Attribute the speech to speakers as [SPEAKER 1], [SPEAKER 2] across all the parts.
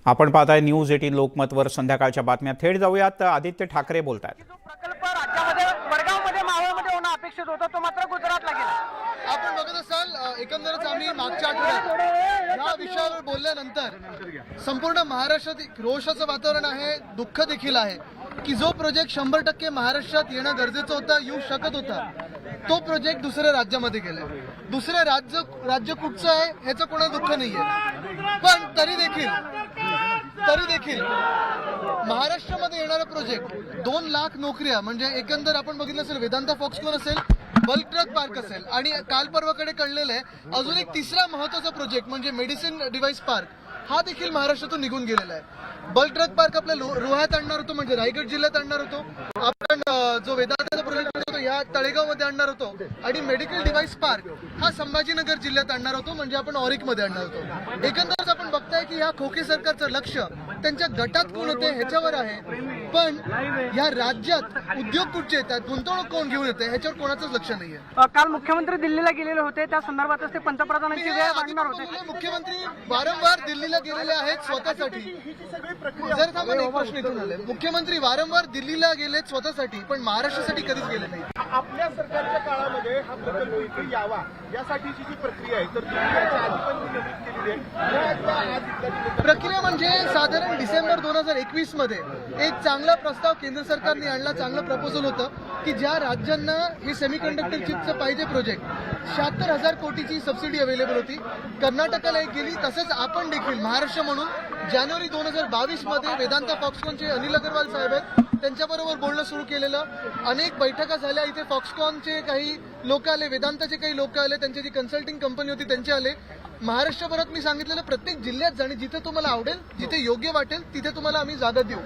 [SPEAKER 1] आपण पाहताय न्यूज 18 लोकमतवर संध्याकाळच्या बातम्या थेट जाऊयात। आदित्य ठाकरे बोलतात।
[SPEAKER 2] जो प्रकल्प राज्यामध्ये वडगावमध्ये मावळमध्ये होणं अपेक्षित होतं तो मात्र गुजरातला गेला।
[SPEAKER 3] आपण बघत असाल एकंदरच आम्ही मागच्या आठवड्यात या विषयावर बोलल्यानंतर संपूर्ण महाराष्ट्रात रोषाचं वातावरण आहे, दुःख देखील आहे की जो प्रोजेक्ट 100% महाराष्ट्रात येणं गरजेचं होतं, येऊ शकत होता, तो प्रोजेक्ट दुसऱ्या राज्यामध्ये गेलाय। दुसरे राज्य कुठचं आहे ह्याचं कोणाला दुःख नाहीये, पण तरी देखील महाराष्ट्रामध्ये येणारा प्रोजेक्ट 2 लाख नोकऱ्या म्हणजे एकंदर आपण बघितलं असेल वेदांता फॉक्सकॉन असेल, बल्क ड्रग पार्क असेल आणि काल परवाकडे कळलेलं आहे अजून एक तिसरा महत्त्वाचा प्रोजेक्ट म्हणजे मेडिसिन डिव्हाइस पार्क हा देखील महाराष्ट्रातून निघून गेलेला आहे। बल्क ड्रग पार्क आपल्या रोह्यात आणणार होतो म्हणजे रायगड जिल्ह्यात आणणार होतो, आपण जो वेदांताचा प्रोजेक्ट होतो या तळेगावमध्ये आणणार होतो आणि मेडिकल डिव्हाइस पार्क हा संभाजीनगर जिल्ह्यात आणणार होतो म्हणजे आपण ऑरिक मध्ये आणणार होतो। एकंदरच आपण बघताय की या खोके सरकारचं लक्ष त्यांच्या गटात कोण होते ह्याच्यावर आहे, पण या राज्यात उद्योग कुठचे येतात, गुंतवणूक कोण घेऊन येते ह्याच्यावर कोणाचंच लक्ष नाहीये।
[SPEAKER 2] काल मुख्यमंत्री दिल्लीला गेलेले होते, त्या संदर्भातच ते पंतप्रधानांची वेळ मांडणार होते।
[SPEAKER 3] मुख्यमंत्री वारंवार दिल्लीला गेलेले आहेत स्वतःसाठी। जर थांबा एक प्रश्न इथून आले, मुख्यमंत्री वारंवार दिल्लीला गेले स्वतःसाठी पण महाराष्ट्रासाठी कधीच गेले नाही।
[SPEAKER 4] आपल्या सरकारच्या काळामध्ये हा प्रकल्प इथे यावा यासाठीची जी प्रक्रिया आहे तर ती याच्या आधी पण नमूद केलेली आहे।
[SPEAKER 3] प्रक्रिया म्हणजे साधारण डिसेंबर 2021 मध्ये एक चांगला प्रस्ताव केंद्र सरकारने आणला, चांगलं प्रपोजल होतं की ज्या राज्यांना हे सेमीकंडक्टर चिपचं पाहिजे प्रोजेक्ट 76,000 कोटीची सबसिडी अवेलेबल होती, कर्नाटकाला एक गेली, तसंच आपण देखील महाराष्ट्र म्हणून जानेवारी 2022 मध्ये वेदांता फॉक्सकॉनचे अनिल अग्रवाल साहेब आहेत त्यांच्याबरोबर बोलणं सुरू केलेलं, अनेक बैठका झाल्या, इथे फॉक्सकॉनचे काही लोक आले, वेदांताचे काही लोक आले, त्यांची जी कन्सल्टिंग कंपनी होती त्यांचे आले। महाराष्ट्रभरात मी सांगितलेलं प्रत्येक जिल्ह्यात जाणे, जिथे तुम्हाला आवडेल जिथे योग्य वाटेल तिथे तुम्हाला आम्ही जागा देऊ।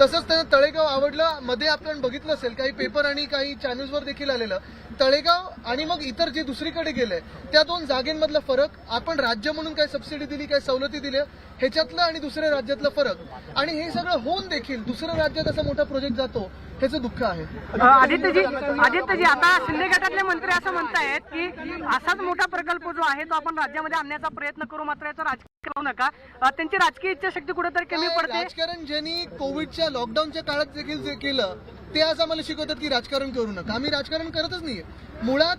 [SPEAKER 3] तसंच त्यांना तळेगाव आवडलं, मध्ये आपण बघितलं असेल काही पेपर आणि काही चॅनल्सवर देखील आलेलं तळेगाव आणि मग इतर जे दुसरीकडे गेले त्या 2 जागेंमधला फरक, आपण राज्य म्हणून काय सबसिडी दिली, काय सवलती दिल्या ह्याच्यातलं आणि दुसऱ्या राज्यातलं फरक, आणि हे सगळं होऊन देखील दुसऱ्या राज्यात असा मोठा प्रोजेक्ट जातो ह्याचं दुःख आहे।
[SPEAKER 2] आदित्यजी आता शिंदे गटातले मंत्री असं म्हणतायत की असाच मोठा प्रकल्प जो आहे तो आपण राज्यामध्ये आणण्याचा प्रयत्न करू, मात्र याचा राजकारण करू नका, त्यांची राजकीय इच्छाशक्ती कुठेतरी कमी पडते।
[SPEAKER 3] राजकारण ज्यांनी कोविडच्या लॉकडाऊनच्या काळात देखील जे केलं ते आज आम्हाला शिकवतात की राजकारण करू नका। आम्ही राजकारण करतच नाहीये, मुळात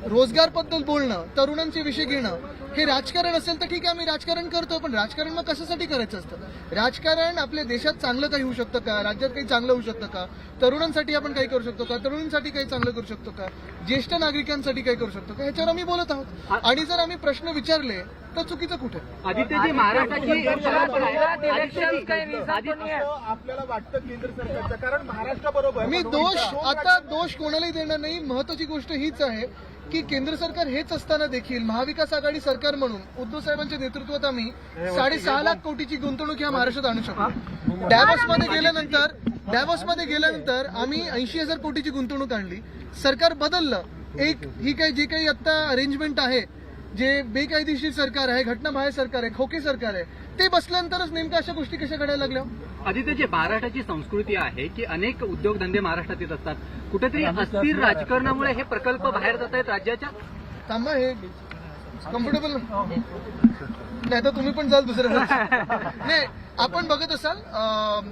[SPEAKER 3] रोजगारबद्दल बोलणं, तरुणांचे विषय घेणं हे राजकारण असेल तर ठीक आहे, आम्ही राजकारण करतो, पण राजकारण मग कशासाठी करायचं असतं? राजकारण आपल्या देशात चांगलं काही होऊ शकतं का, राज्यात काही चांगलं होऊ शकतं का, तरुणांसाठी आपण काही करू शकतो का, तरुणांसाठी काही चांगलं करू शकतो का, ज्येष्ठ नागरिकांसाठी काही करू शकतो का, ह्याच्यावर आम्ही बोलत आहोत। आणि जर आम्ही प्रश्न विचारले तर चुकीचं कुठे?
[SPEAKER 4] आदित्यजी महाराष्ट्राची आपल्याला वाटतं केंद्र सरकारचं, कारण महाराष्ट्राबरोबर
[SPEAKER 3] मी दोष कोणालाही देणार नाही। महत्वाची गोष्ट हीच आहे की केंद्र सरकार हेच असताना देखील महाविकास आघाडी सरकार म्हणून उद्धव साहेबांच्या नेतृत्वात आम्ही 6.5 लाख कोटीची गुंतवणूक या महाराष्ट्रात आणू शकतो। डॅव्हॉसमध्ये गेल्यानंतर आम्ही 80,000 कोटीची गुंतवणूक आणली, सरकार बदललं, ही जे काही आता अरेंजमेंट आहे, जे बेकायदेशीर सरकार आहे, घटनाबाह्य सरकार आहे, खोके सरकार आहे, ते बसल्यानंतरच नेमक्या अशा गोष्टी कशा घडायला लागल्या?
[SPEAKER 5] आदित्यजी, महाराष्ट्राची संस्कृती आहे की अनेक उद्योगधंदे महाराष्ट्रात येत असतात, कुठेतरी अस्थिर राजकारणामुळे हे प्रकल्प बाहेर जात आहेत राज्याच्या।
[SPEAKER 3] थांबा, हे कम्फर्टेबल नाही तर तुम्ही पण जाल दुसऱ्या नाही। आपण बघत असाल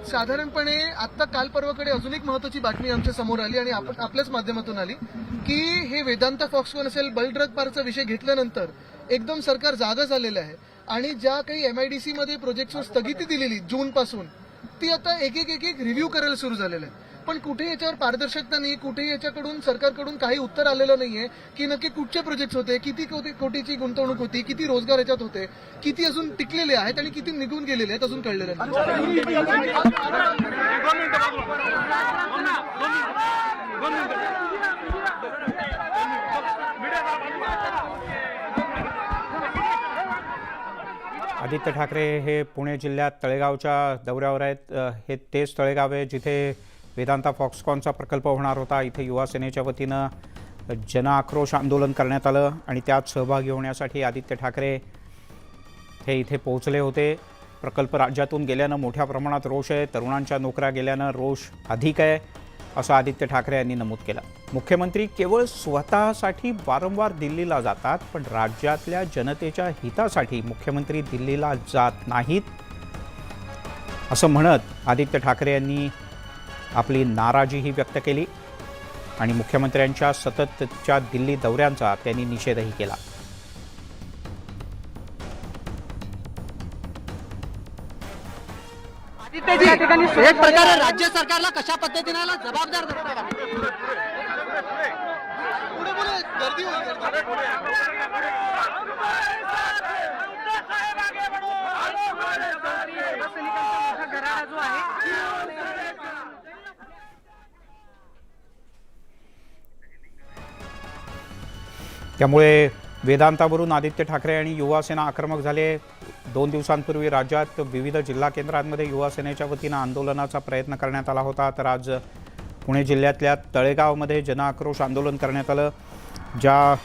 [SPEAKER 3] साधारणपणे आता काल परवाकडे अजून एक महत्वाची बातमी आमच्या समोर आली आणि आपल्याच माध्यमातून आली की हे वेदांता फॉक्सकॉन असेल, बल्क ड्रग पार्कचा विषय घेतल्यानंतर एकदम सरकार जागा झालेलं आहे आणि ज्या काही MIDC मध्ये प्रोजेक्टवर स्थगिती दिलेली जून पासून ती आता एक एक रिव्ह्यू करायला सुरू झालेलं आहे, पण कुठे याच्यावर पारदर्शकता नाही, कुठे याच्याकडून सरकारकडून काही उत्तर आलेलं नाहीये की नक्की कुठचे प्रोजेक्ट होते, किती कोटीची गुंतवणूक होती, किती रोजगार याच्यात होते, किती अजून टिकलेले आहेत आणि किती निघून गेलेले आहेत अजून कळलेलं नाही।
[SPEAKER 1] आदित्य ठाकरे हे पुणे जिल्ह्यात तळेगावच्या दौऱ्यावर आहेत। हे तेच तळेगाव आहे जिथे वेदांता फॉक्सकॉनचा प्रकल्प होणार होता। इथे युवा सेनेच्या वतीनं जनआक्रोश आंदोलन करण्यात आलं आणि त्यात सहभागी होण्यासाठी आदित्य ठाकरे हे इथे पोहोचले होते। प्रकल्प राज्यातून गेल्यानं मोठ्या प्रमाणात रोष आहे, तरुणांच्या नोकऱ्या गेल्यानं रोष अधिक आहे असं आदित्य ठाकरे यांनी नमूद केलं। मुख्यमंत्री केवळ स्वतःसाठी वारंवार दिल्लीला जातात, पण राज्यातल्या जनतेच्या हितासाठी मुख्यमंत्री दिल्लीला जात नाहीत असं म्हणत आदित्य ठाकरे यांनी आपली नाराजीही व्यक्त केली आणि मुख्यमंत्र्यांच्या सततच्या दिल्ली दौऱ्यांचा त्यांनी निषेधही केला.
[SPEAKER 2] आदित्यजी या ठिकाणी
[SPEAKER 5] एक प्रकारे राज्य सरकारला कशा पद्धतीने जबाबदार धरतात?
[SPEAKER 3] पुढे पुढे गर्दी होईल, गर्दी.
[SPEAKER 2] शिवसैनिकांचा मोठा गराडा जो आहे
[SPEAKER 1] त्यामुळे वेदांतावरून आदित्य ठाकरे आणि युवासेना आक्रमक झाले. 2 दिवसांपूर्वी राज्यात विविध जिल्हा केंद्रांमध्ये युवासेनेच्या वतीनं आंदोलनाचा प्रयत्न करण्यात आला होता. तर आज पुणे जिल्ह्यातल्या तळेगावमध्ये जनआक्रोश आंदोलन करण्यात आलं. ज्या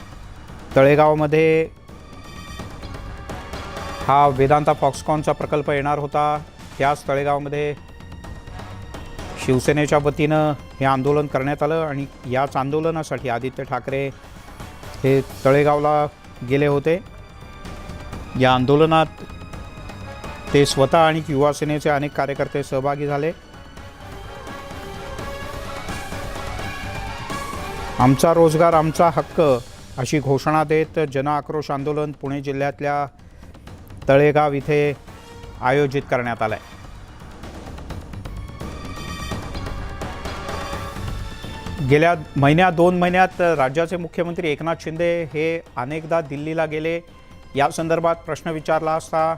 [SPEAKER 1] तळेगावमध्ये हा वेदांता फॉक्सकॉनचा प्रकल्प येणार होता त्याच तळेगावमध्ये शिवसेनेच्या वतीनं हे आंदोलन करण्यात आलं आणि याच आंदोलनासाठी आदित्य ठाकरे हे तळेगावला गेले होते. या आंदोलनात ते स्वतः आणि युवासेनेचे अनेक कार्यकर्ते सहभागी झाले. आमचा रोजगार आमचा हक्क अशी घोषणा देत जनआक्रोश आंदोलन पुणे जिल्ह्यातल्या तळेगाव इथे आयोजित करण्यात आलं आहे. गेल्या 2 महिन्यात राज्याचे मुख्यमंत्री एकनाथ शिंदे हे अनेकदा दिल्लीला गेले. या संदर्भात प्रश्न विचारला असता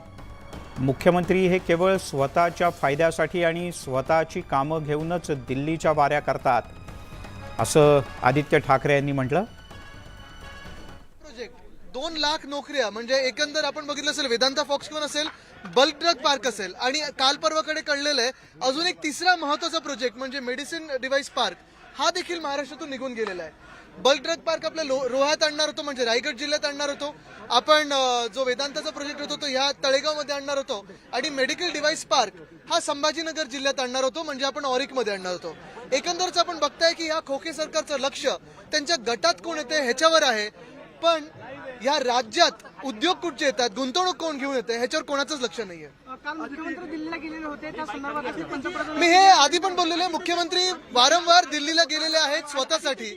[SPEAKER 1] मुख्यमंत्री हे केवळ स्वतःच्या फायद्यासाठी आणि स्वतःची कामं घेऊनच दिल्लीच्या वाऱ्या करतात असं आदित्य ठाकरे यांनी म्हटलं.
[SPEAKER 3] प्रोजेक्ट 2 लाख नोकऱ्या म्हणजे एकंदर आपण बघितलं असेल, वेदांता फॉक्सकॉन असेल, बल्क ड्रग पार्क असेल आणि काल परवाकडे कळलेलं आहे अजून एक तिसरा महत्त्वाचा प्रोजेक्ट म्हणजे मेडिसिन डिव्हाइस पार्क हा देखील महाराष्ट्रातून निघून गेलेला आहे. बल्क ड्रग पार्क आपल्या रोह्यात आणणार होतो म्हणजे रायगड जिल्ह्यात आणणार होतो आपण. जो वेदांताचा प्रोजेक्ट होतो तो ह्या तळेगावमध्ये आणणार होतो आणि मेडिकल डिव्हाइस पार्क हा संभाजीनगर जिल्ह्यात आणणार होतो म्हणजे आपण ऑरिकमध्ये आणणार होतो. एकंदरच आपण बघताय की या खोके सरकारचं लक्ष त्यांच्या गटात कोण येते ह्याच्यावर आहे, पण या राज्यात उद्योग कुठचे येतात, गुंतवणूक कोण घेऊन येते ह्याच्यावर कोणाचंच लक्ष नाहीये.
[SPEAKER 2] काल मुख्यमंत्री दिल्लीला गेलेले होते त्या संदर्भात आपले पंतप्रधान
[SPEAKER 3] मी हे आधी पण बोललेलो आहे, मुख्यमंत्री वारंवार दिल्लीला गेलेले आहेत स्वतःसाठी.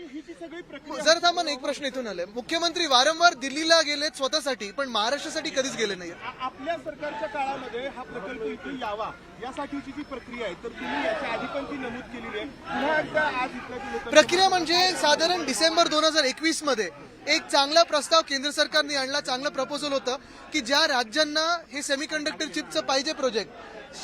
[SPEAKER 3] जर थांबा ना, एक प्रश्न इथून आले. मुख्यमंत्री वारंवार दिल्लीला गेलेत स्वतःसाठी पण महाराष्ट्रासाठी कधीच गेले नाही.
[SPEAKER 4] आपल्या सरकारच्या काळामध्ये हा प्रकल्प इथे यावा यासाठीची जी प्रक्रिया आहे तर तुम्ही याच्या आधी पण ती नमूद केलेली आहे. पुन्हा एकदा आज इथल्या लोकांची
[SPEAKER 3] प्रक्रिया म्हणजे साधारण डिसेंबर 2021 मध्ये एक चांगला प्रस्ताव केंद्र सरकारने आणला. चांगलं प्रपोजल होतं की ज्या राज्यांना हे सेमीकंडक्टर चिपचं पाहिजे प्रोजेक्ट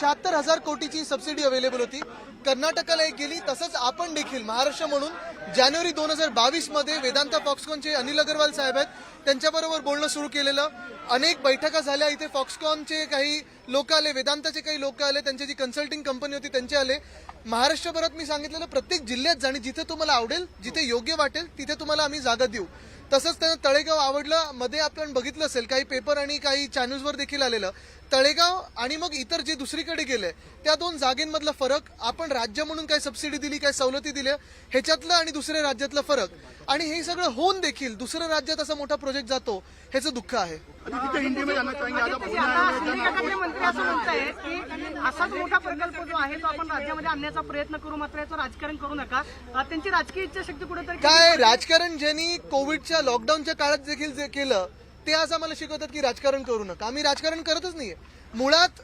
[SPEAKER 3] 76,000 कोटीची सबसिडी अवेलेबल होती. कर्नाटकाला एक गेली. तसंच आपण देखील महाराष्ट्र म्हणून जानेवारी 2022 मध्ये वेदांता फॉक्सकॉनचे अनिल अग्रवाल साहेब आहेत त्यांच्याबरोबर बोलणं सुरू केलेलं. अनेक बैठका झाल्या. इथे फॉक्सकॉनचे काही लोक आले, वेदांताचे काही लोक आले, त्यांची जी कन्सल्टिंग कंपनी होती त्यांचे आले. महाराष्ट्रभरात मी सांगितलेलं प्रत्येक जिल्ह्यात जाणे, जिथे तुम्हाला आवडेल जिथे योग्य वाटेल तिथे तुम्हाला आम्ही जागा देऊ. तसंच त्यांना तळेगाव आवडलं. मध्ये आपण बघितलं असेल काही पेपर आणि काही चॅनल्सवर देखील आलेलं तळेगाव आणि मग इतर जे दुसरीकडे गेले त्या 2 जागेंमधला फरक, आपण राज्य म्हणून काय सबसिडी दिली काय सवलती दिल्या ह्याच्यातलं आणि दुसऱ्या राज्यातला फरक, आणि हे सगळं होऊन देखील दुसऱ्या राज्यात असा मोठा प्रोजेक्ट जातो ह्याचं दुःख आहे.
[SPEAKER 2] आदित्यजी, आता शिंदे गटातले मंत्री असं म्हणतायत की असाच मोठा प्रकल्प जो आहे तो आपण राज्यामध्ये आणण्याचा प्रयत्न करू, मात्र याचं राजकारण करू नका. त्यांची राजकीय इच्छाशक्ती कुठेतरी
[SPEAKER 3] काय राजकारण ज्यांनी कोविडच्या लॉकडाऊनच्या काळात देखील जे केलं ते आज आम्हाला शिकवतात की राजकारण करू नका. आम्ही राजकारण करतच नाहीये. मुळात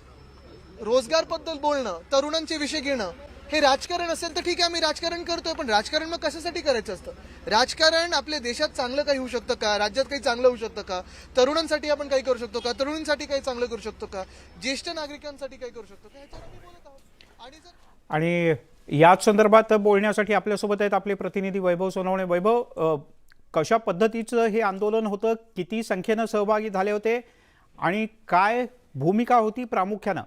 [SPEAKER 3] रोजगारबद्दल बोलणं, तरुणांचे विषय घेणं हे राजकारण असेल तर ठीक आहे, आम्ही राजकारण करतोय. पण राजकारण मग कशासाठी करायचं असतं? राजकारण आपल्या देशात चांगलं काही होऊ शकतं का, राज्यात काही चांगलं होऊ शकतं का, तरुणांसाठी आपण काही करू शकतो का, तरुणींसाठी काही चांगलं करू शकतो का, ज्येष्ठ नागरिकांसाठी काही करू शकतो का, ह्याच्यावर आम्ही बोलत आहोत.
[SPEAKER 1] आणि याच संदर्भात बोलण्यासाठी आपल्यासोबत आहेत आपले प्रतिनिधी वैभव सोनवणे. वैभव, कशा पद्धतीचं हे आंदोलन होतं, किती संख्येनं सहभागी झाले होते आणि काय भूमिका होती प्रामुख्यानं?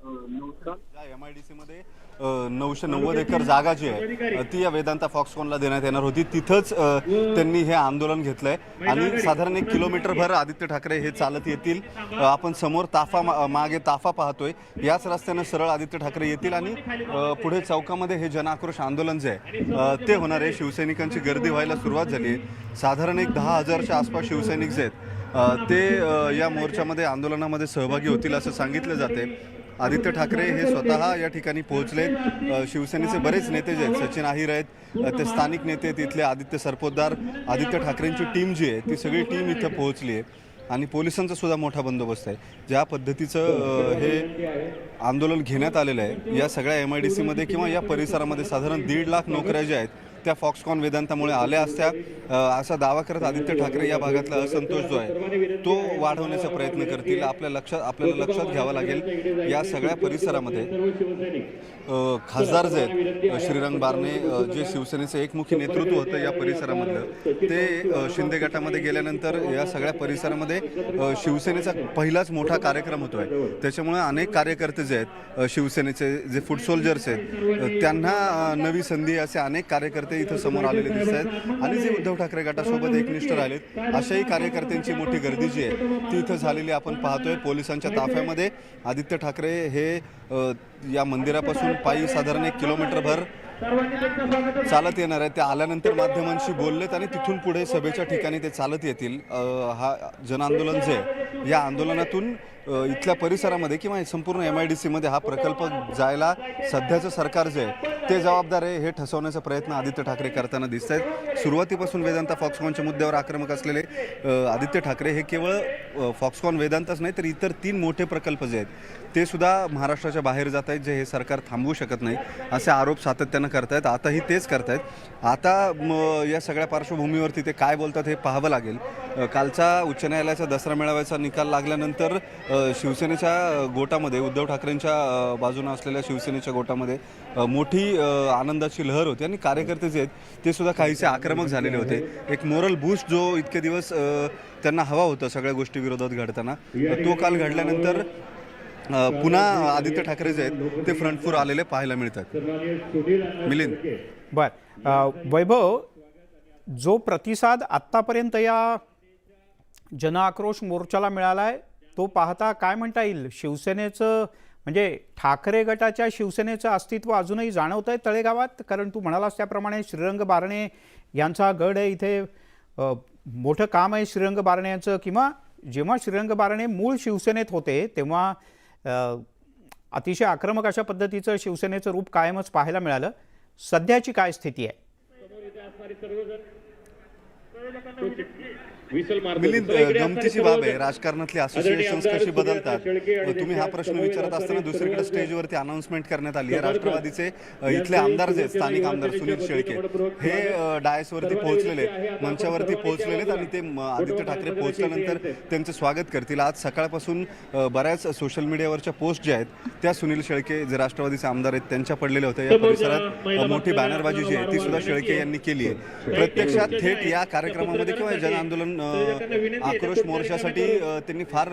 [SPEAKER 6] MIDC मध्ये 990 एकर जागा जी आहे ती या वेदांता फॉक्सकॉनला देण्यात येणार होती. तिथंच त्यांनी हे आंदोलन घेतलंय आणि साधारण 1 किलोमीटरभर आदित्य ठाकरे हे चालत येतील. आपण समोर मागे ताफा पाहतोय. याच रस्त्यानं सरळ आदित्य ठाकरे येतील आणि पुढे चौकामध्ये हे जनआक्रोश आंदोलन जे आहे ते होणार आहे. शिवसैनिकांची गर्दी व्हायला सुरुवात झाली आहे. साधारण 10,000च्या आसपास शिवसैनिक जे आहेत ते या मोर्चामध्ये आंदोलनामध्ये सहभागी होतील असं सांगितलं जाते. आदित्य ठाकरे हे स्वतः या ठिकाणी पोहोचले. शिवसेनेचे बरेच नेते जे आहेत, सचिन अहिर आहेत, ते स्थानिक नेते तिथले आदित्य सरपोतदार, आदित्य ठाकरेंची टीम जी आहे ती सगळी टीम इथं पोहोचली आहे आणि पोलिसांचा सुद्धा मोठा बंदोबस्त आहे. ज्या पद्धतीचं हे आंदोलन घेण्यात आलेलं आहे या सगळ्या MIDC मध्ये किंवा या परिसरामध्ये साधारण 1.5 लाख नोकऱ्या ज्या आहेत त्या फॉक्सकॉन वेदांतामुळे आल्या असत्या असा दावा करत आदित्य ठाकरे या भागातला असंतोष जो आहे तो वाढवण्याचा प्रयत्न करतील. आपल्याला लक्षात घ्यावं लागेल या सगळ्या परिसरामध्ये खासदार जे आहेत श्रीरंग बारणे जे शिवसेनेचं एकमुखी नेतृत्व होतं या परिसरामधलं ते शिंदे गटामध्ये गेल्यानंतर या सगळ्या परिसरामध्ये शिवसेनेचा पहिलाच मोठा कार्यक्रम होतोय. त्याच्यामुळे अनेक कार्यकर्ते जे आहेत शिवसेनेचे जे फूट सोल्जर्स आहेत त्यांना नवी संधी असे अनेक कार्यकर्ते इथं समोर आलेले दिसत आहेत आणि जे उद्धव ठाकरे गटासोबत एकनिष्ठ राहिलेत अशाही कार्यकर्त्यांची मोठी गर्दी जी आहे ती इथं झालेली आपण पाहतोय. पोलिसांच्या ताफ्यामध्ये आदित्य ठाकरे हे या मंदिरापासून पायी साधारण 1 किलोमीटरभर चालत येणार आहे. ते आल्यानंतर माध्यमांशी बोललेत आणि तिथून पुढे सभेच्या ठिकाणी ते चालत येतील. हा जनआंदोलन जे आहे या आंदोलनातून इथल्या परिसरामध्ये किंवा संपूर्ण MIDC मध्ये हा प्रकल्प जायला सध्याचं सरकार जे आहे ते जबाबदार आहे हे ठसवण्याचा प्रयत्न आदित्य ठाकरे करताना दिसत आहेत. सुरुवातीपासून वेदांता फॉक्सकॉनच्या मुद्द्यावर आक्रमक असलेले आदित्य ठाकरे हे केवळ फॉक्सकॉन वेदांताच नाही तर इतर 3 मोठे प्रकल्प जे आहेत ते सुद्धा महाराष्ट्राच्या बाहेर जात आहेत जे हे सरकार थांबवू शकत नाही असे आरोप सातत्यानं करतायत. आताही तेच करतायत. आता या सगळ्या पार्श्वभूमीवरती ते काय बोलतात हे पाहावं लागेल. कालचा उच्च न्यायालयाचा दसरा मेळाव्याचा निकाल लागल्यानंतर शिवसेनेच्या गोटामध्ये उद्धव ठाकरेंच्या बाजूने असलेल्या शिवसेनेच्या गोटामध्ये मोठी आनंदाची लहर होती आणि कार्यकर्ते जे आहेत ते सुद्धा काहीसे आक्रमक झालेले होते. एक मोरल बूस्ट जो इतके दिवस त्यांना हवा होता सगळ्या गोष्टी विरोधात घडताना तो काल घडल्यानंतर पुन्हा आदित्य ठाकरे जे आहेत ते फ्रंटफूर आलेले पाहायला मिळतात. मिलिंद.
[SPEAKER 1] वैभव, जो प्रतिसाद आत्तापर्यंत या जनआक्रोश मोर्चाला मिळाला आहे तो पाहता काय म्हणता येईल? शिवसेनेचं म्हणजे ठाकरे गटाच्या शिवसेनेचं अस्तित्व अजूनही जाणवत आहे तळेगावात? कारण तू म्हणालास त्याप्रमाणे श्रीरंग बारणे यांचा गड आहे इथे, मोठं काम आहे श्रीरंग बारणे यांचं. किंवा जेव्हा श्रीरंग बारणे मूळ शिवसेनेत होते तेव्हा अतिशय आक्रमक अशा पद्धतीचं शिवसेनेचं रूप कायमच पाहायला मिळालं. सध्याची काय स्थिती आहे?
[SPEAKER 6] मिलिंद, गमतीची बाब आहे राजकारणातली असोसिएशन्स कशी बदलतात. तुम्ही हा प्रश्न विचारत असताना दुसरीकडे स्टेजवरती अनाउन्समेंट करण्यात आली आहे. राष्ट्रवादीचे इथले आमदार जे स्थानिक आमदार सुनील शेळके हे डायसवरती पोहोचलेले, मंचावरती पोहोचलेले आणि ते आदित्य ठाकरे पोहोचल्यानंतर त्यांचं स्वागत करतील. आज सकाळपासून बऱ्याच सोशल मीडियावरच्या पोस्ट ज्या आहेत त्या सुनील शेळके जे राष्ट्रवादीचे आमदार आहेत त्यांच्या पडलेल्या होत्या. या परिसरात मोठी बॅनरबाजी जी आहे ती सुद्धा शेळके यांनी केली आहे. प्रत्यक्षात थेट या कार्यक्रमामध्ये किंवा जन आंदोलन आक्रोश मोर्चासाठी त्यांनी फार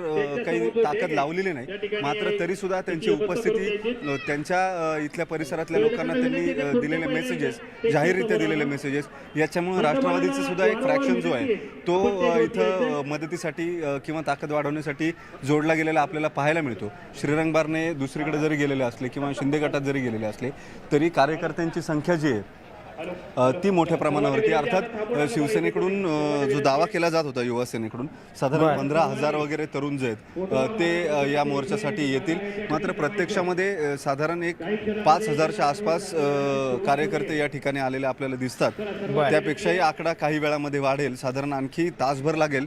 [SPEAKER 6] काही ताकद लावलेली नाही. मात्र तरी सुद्धा त्यांची उपस्थिती, त्यांच्या इथल्या परिसरातल्या लोकांना त्यांनी दिलेले मेसेजेस, जाहीररित्या दिलेले मेसेजेस, याच्यामुळे राष्ट्रवादीचा सुद्धा एक फ्रॅक्शन जो आहे तो इथं मदतीसाठी किंवा ताकद वाढवण्यासाठी जोडला गेलेला आपल्याला पाहायला मिळतो. श्रीरंग बारणे दुसरीकडे जरी गेलेले असले किंवा शिंदे गटात जरी गेलेले असले तरी कार्यकर्त्यांची संख्या जी आहे ती मोठ्या प्रमाणावरती, अर्थात शिवसेनेकडून जो दावा केला जात होता युवा सेनेकडून साधारण 15,000 वगैरे तरुण जे आहेत ते या मोर्चासाठी येतील. मात्र प्रत्यक्षामध्ये साधारण एक 5,000च्या आसपास कार्यकर्ते या ठिकाणी आलेले आपल्याला दिसतात. त्यापेक्षाही आकडा काही वेळामध्ये वाढेल. साधारण आणखी तासभर लागेल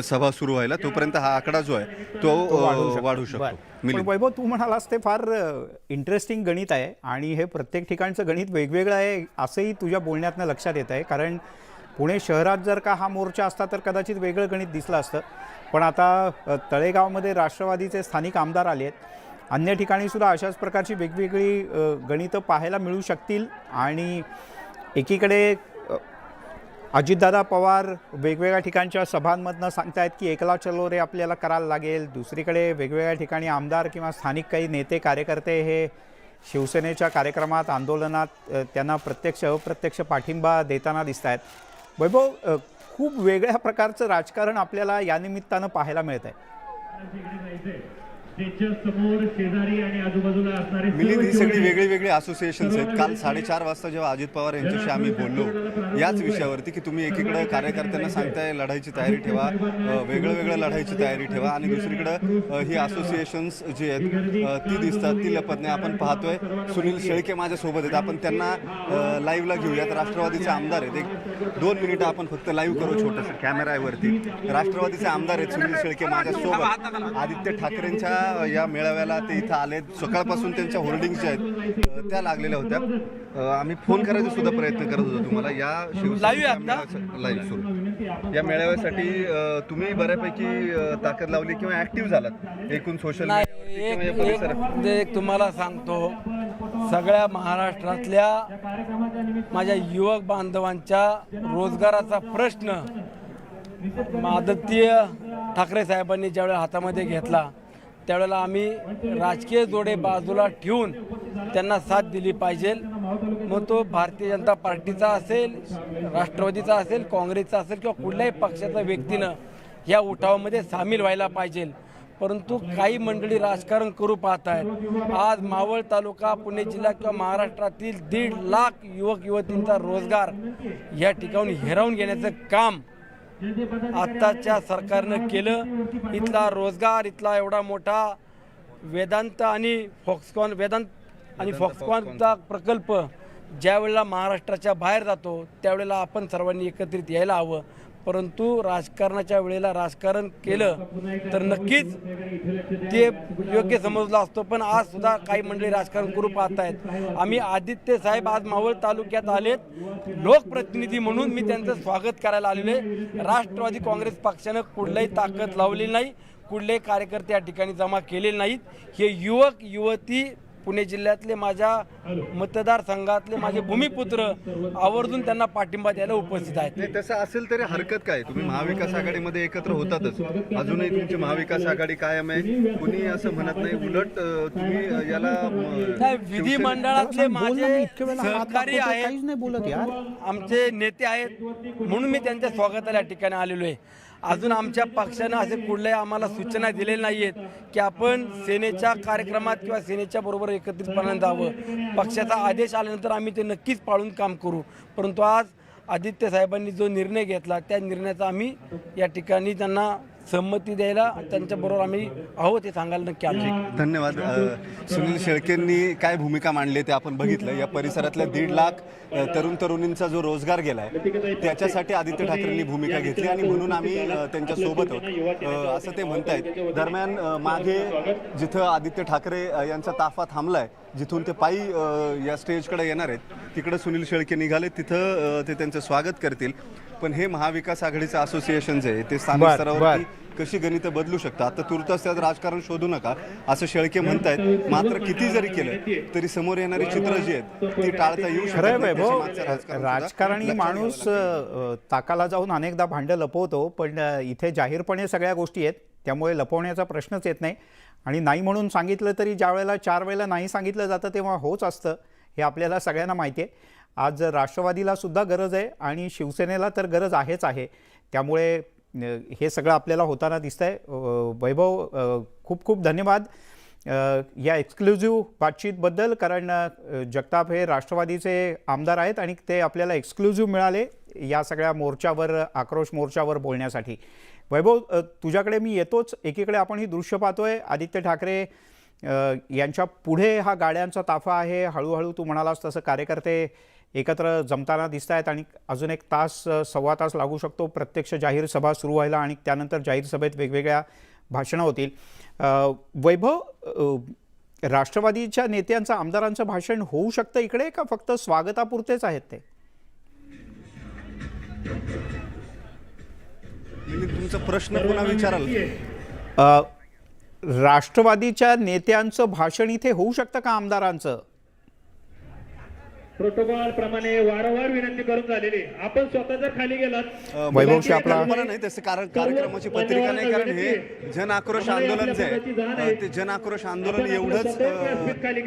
[SPEAKER 6] सभा सुरू व्हायला. तोपर्यंत हा आकडा जो आहे तो वाढू शकतो.
[SPEAKER 1] पण वैभव, तू म्हणालास ते फार इंटरेस्टिंग गणित आहे आणि हे प्रत्येक ठिकाणचं गणित वेगवेगळं आहे असंही तुझ्या बोलण्यातनं लक्षात येत आहे. कारण पुणे शहरात जर का हा मोर्चा असता तर कदाचित वेगळं गणित दिसलं असतं. पण आता तळेगावमध्ये राष्ट्रवादीचे स्थानिक आमदार आले आहेत. अन्य ठिकाणी सुद्धा अशाच प्रकारची वेगवेगळी गणितं पाहायला मिळू शकतील. आणि एकीकडे अजितदादा पवार वेगवेगळ्या ठिकाणच्या सभांमधनं सांगतायत की एकला चलो रे आपल्याला करायला लागेल. दुसरीकडे वेगवेगळ्या ठिकाणी आमदार किंवा स्थानिक काही नेते कार्यकर्ते हे शिवसेनेच्या कार्यक्रमात आंदोलनात त्यांना प्रत्यक्ष अप्रत्यक्ष पाठिंबा देताना दिसत आहेत. वैभव, खूप वेगळ्या प्रकारचं राजकारण आपल्याला या निमित्तानं पाहायला मिळत आहे.
[SPEAKER 6] मिलिंद, ही सगळी वेगळी वेगळी असोसिएशन्स आहेत. काल 4:30 वाजता जेव्हा अजित पवार यांच्याशी आम्ही बोललो याच विषयावरती की तुम्ही एकीकडे कार्यकर्त्यांना सांगताय लढाईची तयारी ठेवा, वेगळं वेगळं लढाईची तयारी ठेवा, आणि दुसरीकडं ही असोसिएशन्स जी आहेत ती दिसतात, ती लपत नाही. आपण पाहतोय सुनील शेळके माझ्यासोबत आहेत, आपण त्यांना लाईव्हला घेऊयात. राष्ट्रवादीचे आमदार आहेत, 1-2 मिनिटं आपण फक्त लाईव्ह करू छोटंसं कॅमेरावरती. राष्ट्रवादीचे आमदार आहेत सुनील शेळके माझ्यासोबत. आदित्य ठाकरेंच्या या मेळाव्याला ते इथं आले. सकाळपासून त्यांच्या होर्डिंग्स ज्या आहेत त्या लागलेल्या होत्या. आम्ही फोन करायचा सुद्धा प्रयत्न करत होतो तुम्हाला. या लाईव्ह सुरू या मेळाव्यासाठी तुम्ही बऱ्यापैकी ताकद लावली किंवा ऍक्टिव्ह झालात एकूण सोशल मीडियावर.
[SPEAKER 7] एक तुम्हाला सांगतो, सगळ्या महाराष्ट्रातल्या माझ्या युवक बांधवांच्या रोजगाराचा प्रश्न आदित्य ठाकरे साहेबांनी ज्यावेळेला हातामध्ये घेतला त्यावेळेला आम्ही राजकीय जोडे बाजूला ठेवून त्यांना साथ दिली पाहिजे. मग तो भारतीय जनता पार्टीचा असेल, राष्ट्रवादीचा असेल, काँग्रेसचा असेल किंवा कुठल्याही पक्षाच्या व्यक्तीनं या उठावामध्ये सामील व्हायला पाहिजे. परंतु काही मंडळी राजकारण करू पाहत आहेत. आज मावळ तालुका, पुणे जिल्हा किंवा महाराष्ट्रातील 1.5 लाख युवक युवतींचा रोजगार या ठिकाणी हिरावून घेण्याचं काम आत्ताच्या सरकारनं केलं. इथला रोजगार, इथला एवढा मोठा वेदांत आणि फॉक्सकॉनचा प्रकल्प ज्या वेळेला महाराष्ट्राच्या बाहेर जातो त्यावेळेला आपण सर्वांनी एकत्रित यायला हवं. परंतु राजकारणाच्या वेळेला राजकारण केलं तर नक्कीच ते योग्य समजलं असतो. पण आज सुद्धा काही मंडळी राजकारण करू पाहत आहेत. आम्ही आदित्य साहेब आज मावळ तालुक्यात आलेत लोकप्रतिनिधी म्हणून, मी त्यांचं स्वागत करायला आलेले. राष्ट्रवादी काँग्रेस पक्षानं कुठल्याही ताकद लावली नाही, कुठलेही कार्यकर्ते या ठिकाणी जमा केलेले नाहीत. हे युवक युवती पुणे जिल्ह्यातले माझ्या मतदारसंघातले माझे भूमिपुत्र आवर्जून त्यांना पाठिंबा द्यायला उपस्थित आहेत.
[SPEAKER 6] नाही, तसं असेल तरी हरकत काय? तुम्ही महाविकास आघाडीमध्ये एकत्र होतातच, अजूनही तुमची महाविकास आघाडी कायम आहे, कुणी असं म्हणत नाही. उलट तुम्ही याला
[SPEAKER 7] विधिमंडळातले माझे सहकारी आहेत,
[SPEAKER 1] काहीच नाही बोलत यार.
[SPEAKER 7] आमचे नेते आहेत म्हणून मी त्यांच्या स्वागताला या ठिकाणी आलेलो आहे. अजून आमच्या पक्षानं असे कुठल्याही आम्हाला सूचना दिलेल्या नाही आहेत की आपण सेनेच्या कार्यक्रमात किंवा सेनेच्या बरोबर एकत्रितपणे जावं. पक्षाचा आदेश आल्यानंतर आम्ही ते नक्कीच पाळून काम करू. परंतु आज आदित्य साहेबांनी जो निर्णय घेतला त्या निर्णयाचा आम्ही या ठिकाणी त्यांना संमती द्यायला त्यांच्याबरोबर आम्ही आहोत हे सांगायला नक्की आम्ही.
[SPEAKER 6] धन्यवाद. सुनील शेळकेंनी काय भूमिका मांडली ते आपण बघितलं. या परिसरातल्या 1.5 लाख तरुण तरुणींचा जो रोजगार गेलाय त्याच्यासाठी आदित्य ठाकरेंनी भूमिका घेतली आणि म्हणून आम्ही त्यांच्या सोबत आहोत असं ते म्हणतायत. दरम्यान मागे जिथं आदित्य ठाकरे यांचा ताफा थांबलाय, जिथून ते पायी या स्टेजकडे येणार आहेत, तिकडे सुनील शेळके निघाले, तिथं ते त्यांचं स्वागत करतील. पण हे महाविकास आघाडीचं असोसिएशन जे आहे ते स्थानिक स्तरावरती कशी गणितं बदलू शकतात, तर तुर्तास त्यात राजकारण शोधू नका असं शेळके म्हणतायत. मात्र किती जरी केलं तरी समोर येणारी चित्र जी आहेत ती टाळता येऊ शकत.
[SPEAKER 1] राजकारणी माणूस ताकाला जाऊन अनेकदा भांडं लपवतो, पण इथे जाहीरपणे सगळ्या गोष्टी आहेत त्यामुळे लपवण्याचा प्रश्नच येत नाही. आणि नाही म्हणून सांगितलं तरी ज्या वेळेला 4 वेळेला नाही सांगितलं जातं तेव्हा होच असतं, हे आपल्याला सगळ्यांना माहिती आहे. आज राष्ट्रवादीला सुद्धा गरज आहे आणि शिवसेनेला तर गरज आहेच आहे. त्यामुळे हे सगळं आपल्याला होताना दिसतंय. वैभव, खूप खूप धन्यवाद या एक्सक्लुझिव्ह बातचीतबद्दल, कारण जगताप हे राष्ट्रवादीचे आमदार आहेत आणि ते आपल्याला एक्सक्लुझिव्ह मिळाले या सगळ्या मोर्चावर, आक्रोश मोर्चावर बोलण्यासाठी. वैभव, तुझ्याकडे मी येतोच. एकीकडे आपण ही दृश्य पाहतोय, आदित्य ठाकरे यांच्या पुढे हा गाड्यांचा ताफा आहे. हळूहळू तू म्हणालास तसं कार्यकर्ते एकत्र जमताना दिसत आहेत आणि अजून 1 तास, सव्वा तास लागू शकतो प्रत्यक्ष जाहीर सभा सुरू व्हायला आणि त्यानंतर जाहीर सभेत वेगवेगळ्या भाषणं होतील. वैभव, राष्ट्रवादीच्या नेत्यांचं, आमदारांचं भाषण होऊ शकतं इकडे का फक्त स्वागतापुरतेच आहेत ते?
[SPEAKER 6] तुमचा प्रश्न पुन्हा विचाराल.
[SPEAKER 1] राष्ट्रवादीच्या नेत्यांचं भाषण इथे होऊ शकतं का आमदारांचं?
[SPEAKER 8] प्रोटोकॉल प्रमाणे वारंवार विनंती करून झालेली आहे. आपण स्वतः जर खाली गेलात
[SPEAKER 1] वैभवशी आपला
[SPEAKER 6] कल्पना नाही तसं कार्यक्रमाची पत्रिका नाही, कारण हे जन आक्रोश आंदोलन जे आहे ते जन आक्रोश आंदोलन एवढंच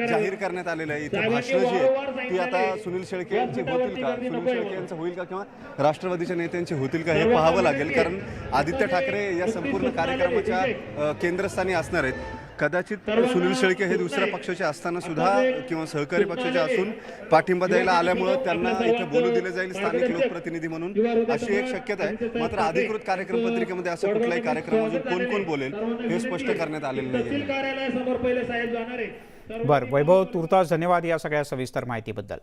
[SPEAKER 6] जाहीर करण्यात आलेलं आहे. इथे भाषणं जी आहेत ती आता सुनील शेळके यांची होतील का, सुनील शेळके यांचं होईल का किंवा राष्ट्रवादीच्या नेत्यांचे होतील का हे पाहावं लागेल, कारण आदित्य ठाकरे या संपूर्ण कार्यक्रमाच्या केंद्रस्थानी असणार आहेत. कदाचित सुनील शेळके हे दुसऱ्या पक्षाचे असताना सुद्धा किंवा सहकारी पक्षाचे असून पाठिंबा द्यायला आल्यामुळं त्यांना इथे बोलू दिले जाईल स्थानिक लोकप्रतिनिधी म्हणून, अशी एक शक्यता आहे. मात्र अधिकृत कार्यक्रम पत्रिकेमध्ये असं कुठलाही कार्यक्रम अजून कोण कोण बोलेल हे स्पष्ट करण्यात आलेलं नाही.
[SPEAKER 8] कार्यालयासमोर पहिले साहेब जाणार आहे.
[SPEAKER 1] बरं वैभव, तुर्तास धन्यवाद या सगळ्या सविस्तर माहितीबद्दल.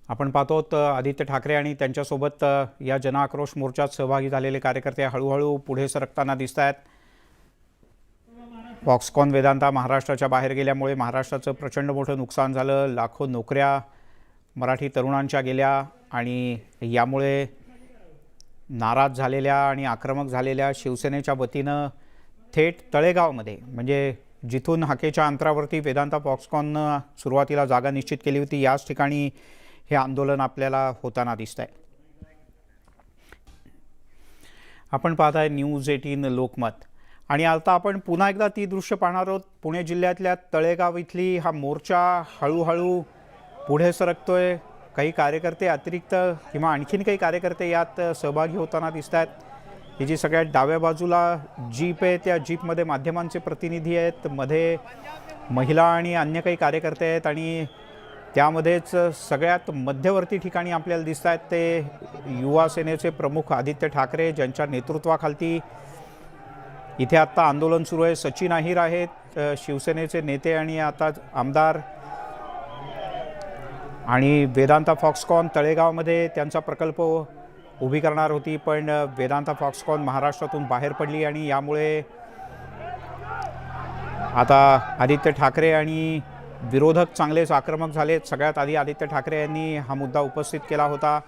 [SPEAKER 1] आपण पाहतो आदित्य ठाकरे आणि त्यांच्यासोबत या जनआक्रोश मोर्चात सहभागी झालेले कार्यकर्ते हळूहळू पुढे सरकताना दिसत आहेत. फॉक्सकॉन वेदांता महाराष्ट्राच्या बाहेर गेल्यामुळे महाराष्ट्राचं प्रचंड मोठं नुकसान झालं. लाखो नोकऱ्या मराठी तरुणांच्या गेल्या आणि यामुळे नाराज झालेल्या आणि आक्रमक झालेल्या शिवसेनेच्या वतीनं थेट तळेगावमध्ये, म्हणजे जिथून हाकेच्या अंतरावरती वेदांता फॉक्सकॉननं सुरुवातीला जागा निश्चित केली होती, याच ठिकाणी हे आंदोलन आपल्याला होताना दिसत आहे. आपण पाहताय न्यूज 18 लोकमत. आणि आता आपण पुन्हा एकदा ती दृश्य पाहणार आहोत. पुणे जिल्ह्यातल्या तळेगाव इथली हा मोर्चा हळूहळू पुढे सरकतोय. काही कार्यकर्ते अतिरिक्त किंवा आणखीन काही कार्यकर्ते यात सहभागी होताना दिसत आहेत. ही जी सगळ्यात डाव्या बाजूला जीप आहे, त्या जीपमध्ये माध्यमांचे प्रतिनिधी आहेत, मध्ये महिला आणि अन्य काही कार्यकर्ते आहेत आणि त्यामध्येच सगळ्यात मध्यवर्ती ठिकाणी आपल्याला दिसत आहेत ते युवा सेनेचे प्रमुख आदित्य ठाकरे, ज्यांच्या नेतृत्वाखाली इथे आत्ता आंदोलन सुरू आहे. सचिन अहिर आहेत शिवसेनेचे नेते आणि आता आमदार, आणि वेदांता फॉक्सकॉन तळेगावमध्ये त्यांचा प्रकल्प उभी करणार होती, पण वेदांता फॉक्सकॉन महाराष्ट्रातून बाहेर पडली आणि यामुळे आता आदित्य ठाकरे आणि विरोधक चांगलेच आक्रमक झालेत. सगळ्यात आधी आदित्य ठाकरे यांनी हा मुद्दा उपस्थित केला होता,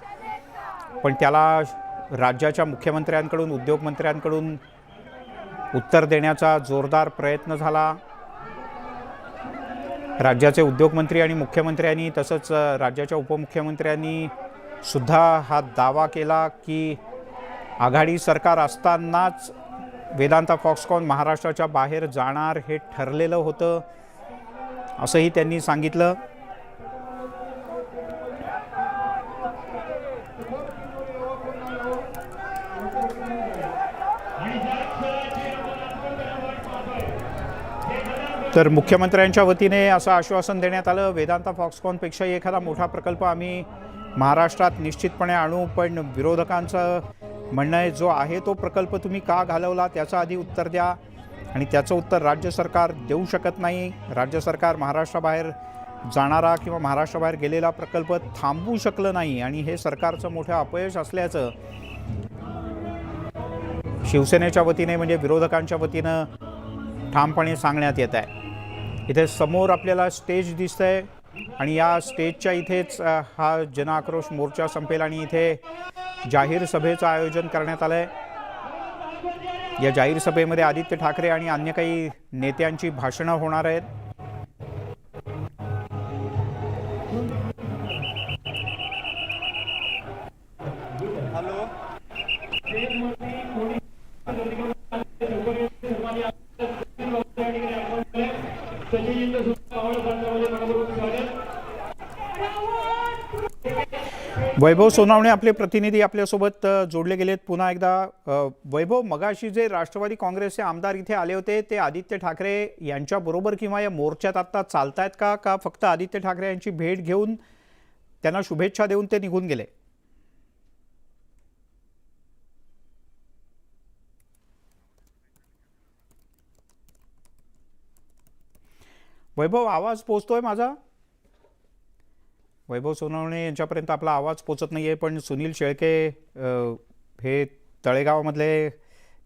[SPEAKER 1] पण त्याला राज्याच्या मुख्यमंत्र्यांकडून, उद्योगमंत्र्यांकडून उत्तर देण्याचा जोरदार प्रयत्न झाला. राज्याचे उद्योगमंत्री आणि मुख्यमंत्र्यांनी तसंच राज्याच्या उपमुख्यमंत्र्यांनी सुद्धा हा दावा केला की आघाडी सरकार असतानाच वेदांता फॉक्सकॉन महाराष्ट्राच्या बाहेर जाणार हे ठरलेलं होतं, असंही त्यांनी सांगितलं. तर मुख्यमंत्र्यांच्या वतीने असं आश्वासन देण्यात आलं, वेदांता फॉक्सकॉनपेक्षाही एखादा मोठा प्रकल्प आम्ही महाराष्ट्रात निश्चितपणे आणू, पण विरोधकांचं म्हणणं आहे जो आहे तो प्रकल्प तुम्ही का घालवला त्याचं आधी उत्तर द्या. आणि त्याचं उत्तर राज्य सरकार देऊ शकत नाही. राज्य सरकार महाराष्ट्राबाहेर जाणारा किंवा महाराष्ट्राबाहेर गेलेला प्रकल्प थांबवू शकलं नाही आणि हे सरकारचं मोठं अपयश असल्याचं शिवसेनेच्या वतीने, म्हणजे विरोधकांच्या वतीनं ठामपणे सांगण्यात येत आहे. इथे समोर आपल्याला स्टेज दिसतंय आणि या स्टेजच्या इथेच हा जनआक्रोश मोर्चा संपेल आणि इथे जाहीर सभेचं आयोजन करण्यात आलं आहे. या जाहीर सभेमध्ये आदित्य ठाकरे आणि अन्य काही नेत्यांची भाषणं होणार आहेत. वैभव सोनावणे आपले प्रतिनिधी आपल्यासोबत जोडले गेलेत पुन्हा एकदा. वैभव, मगाशी जे राष्ट्रवादी काँग्रेसचे आमदार इथे आले होते ते आदित्य ठाकरे यांच्याबरोबर किंवा या मोर्चात आत्ता चालतायत का फक्त आदित्य ठाकरे यांची भेट घेऊन त्यांना शुभेच्छा देऊन ते निघून गेले? वैभव, आवाज पोचतोय माझा? वैभव सोनवणे यांच्यापर्यंत आपला आवाज पोचत नाही आहे, पण सुनील शेळके हे तळेगावमधले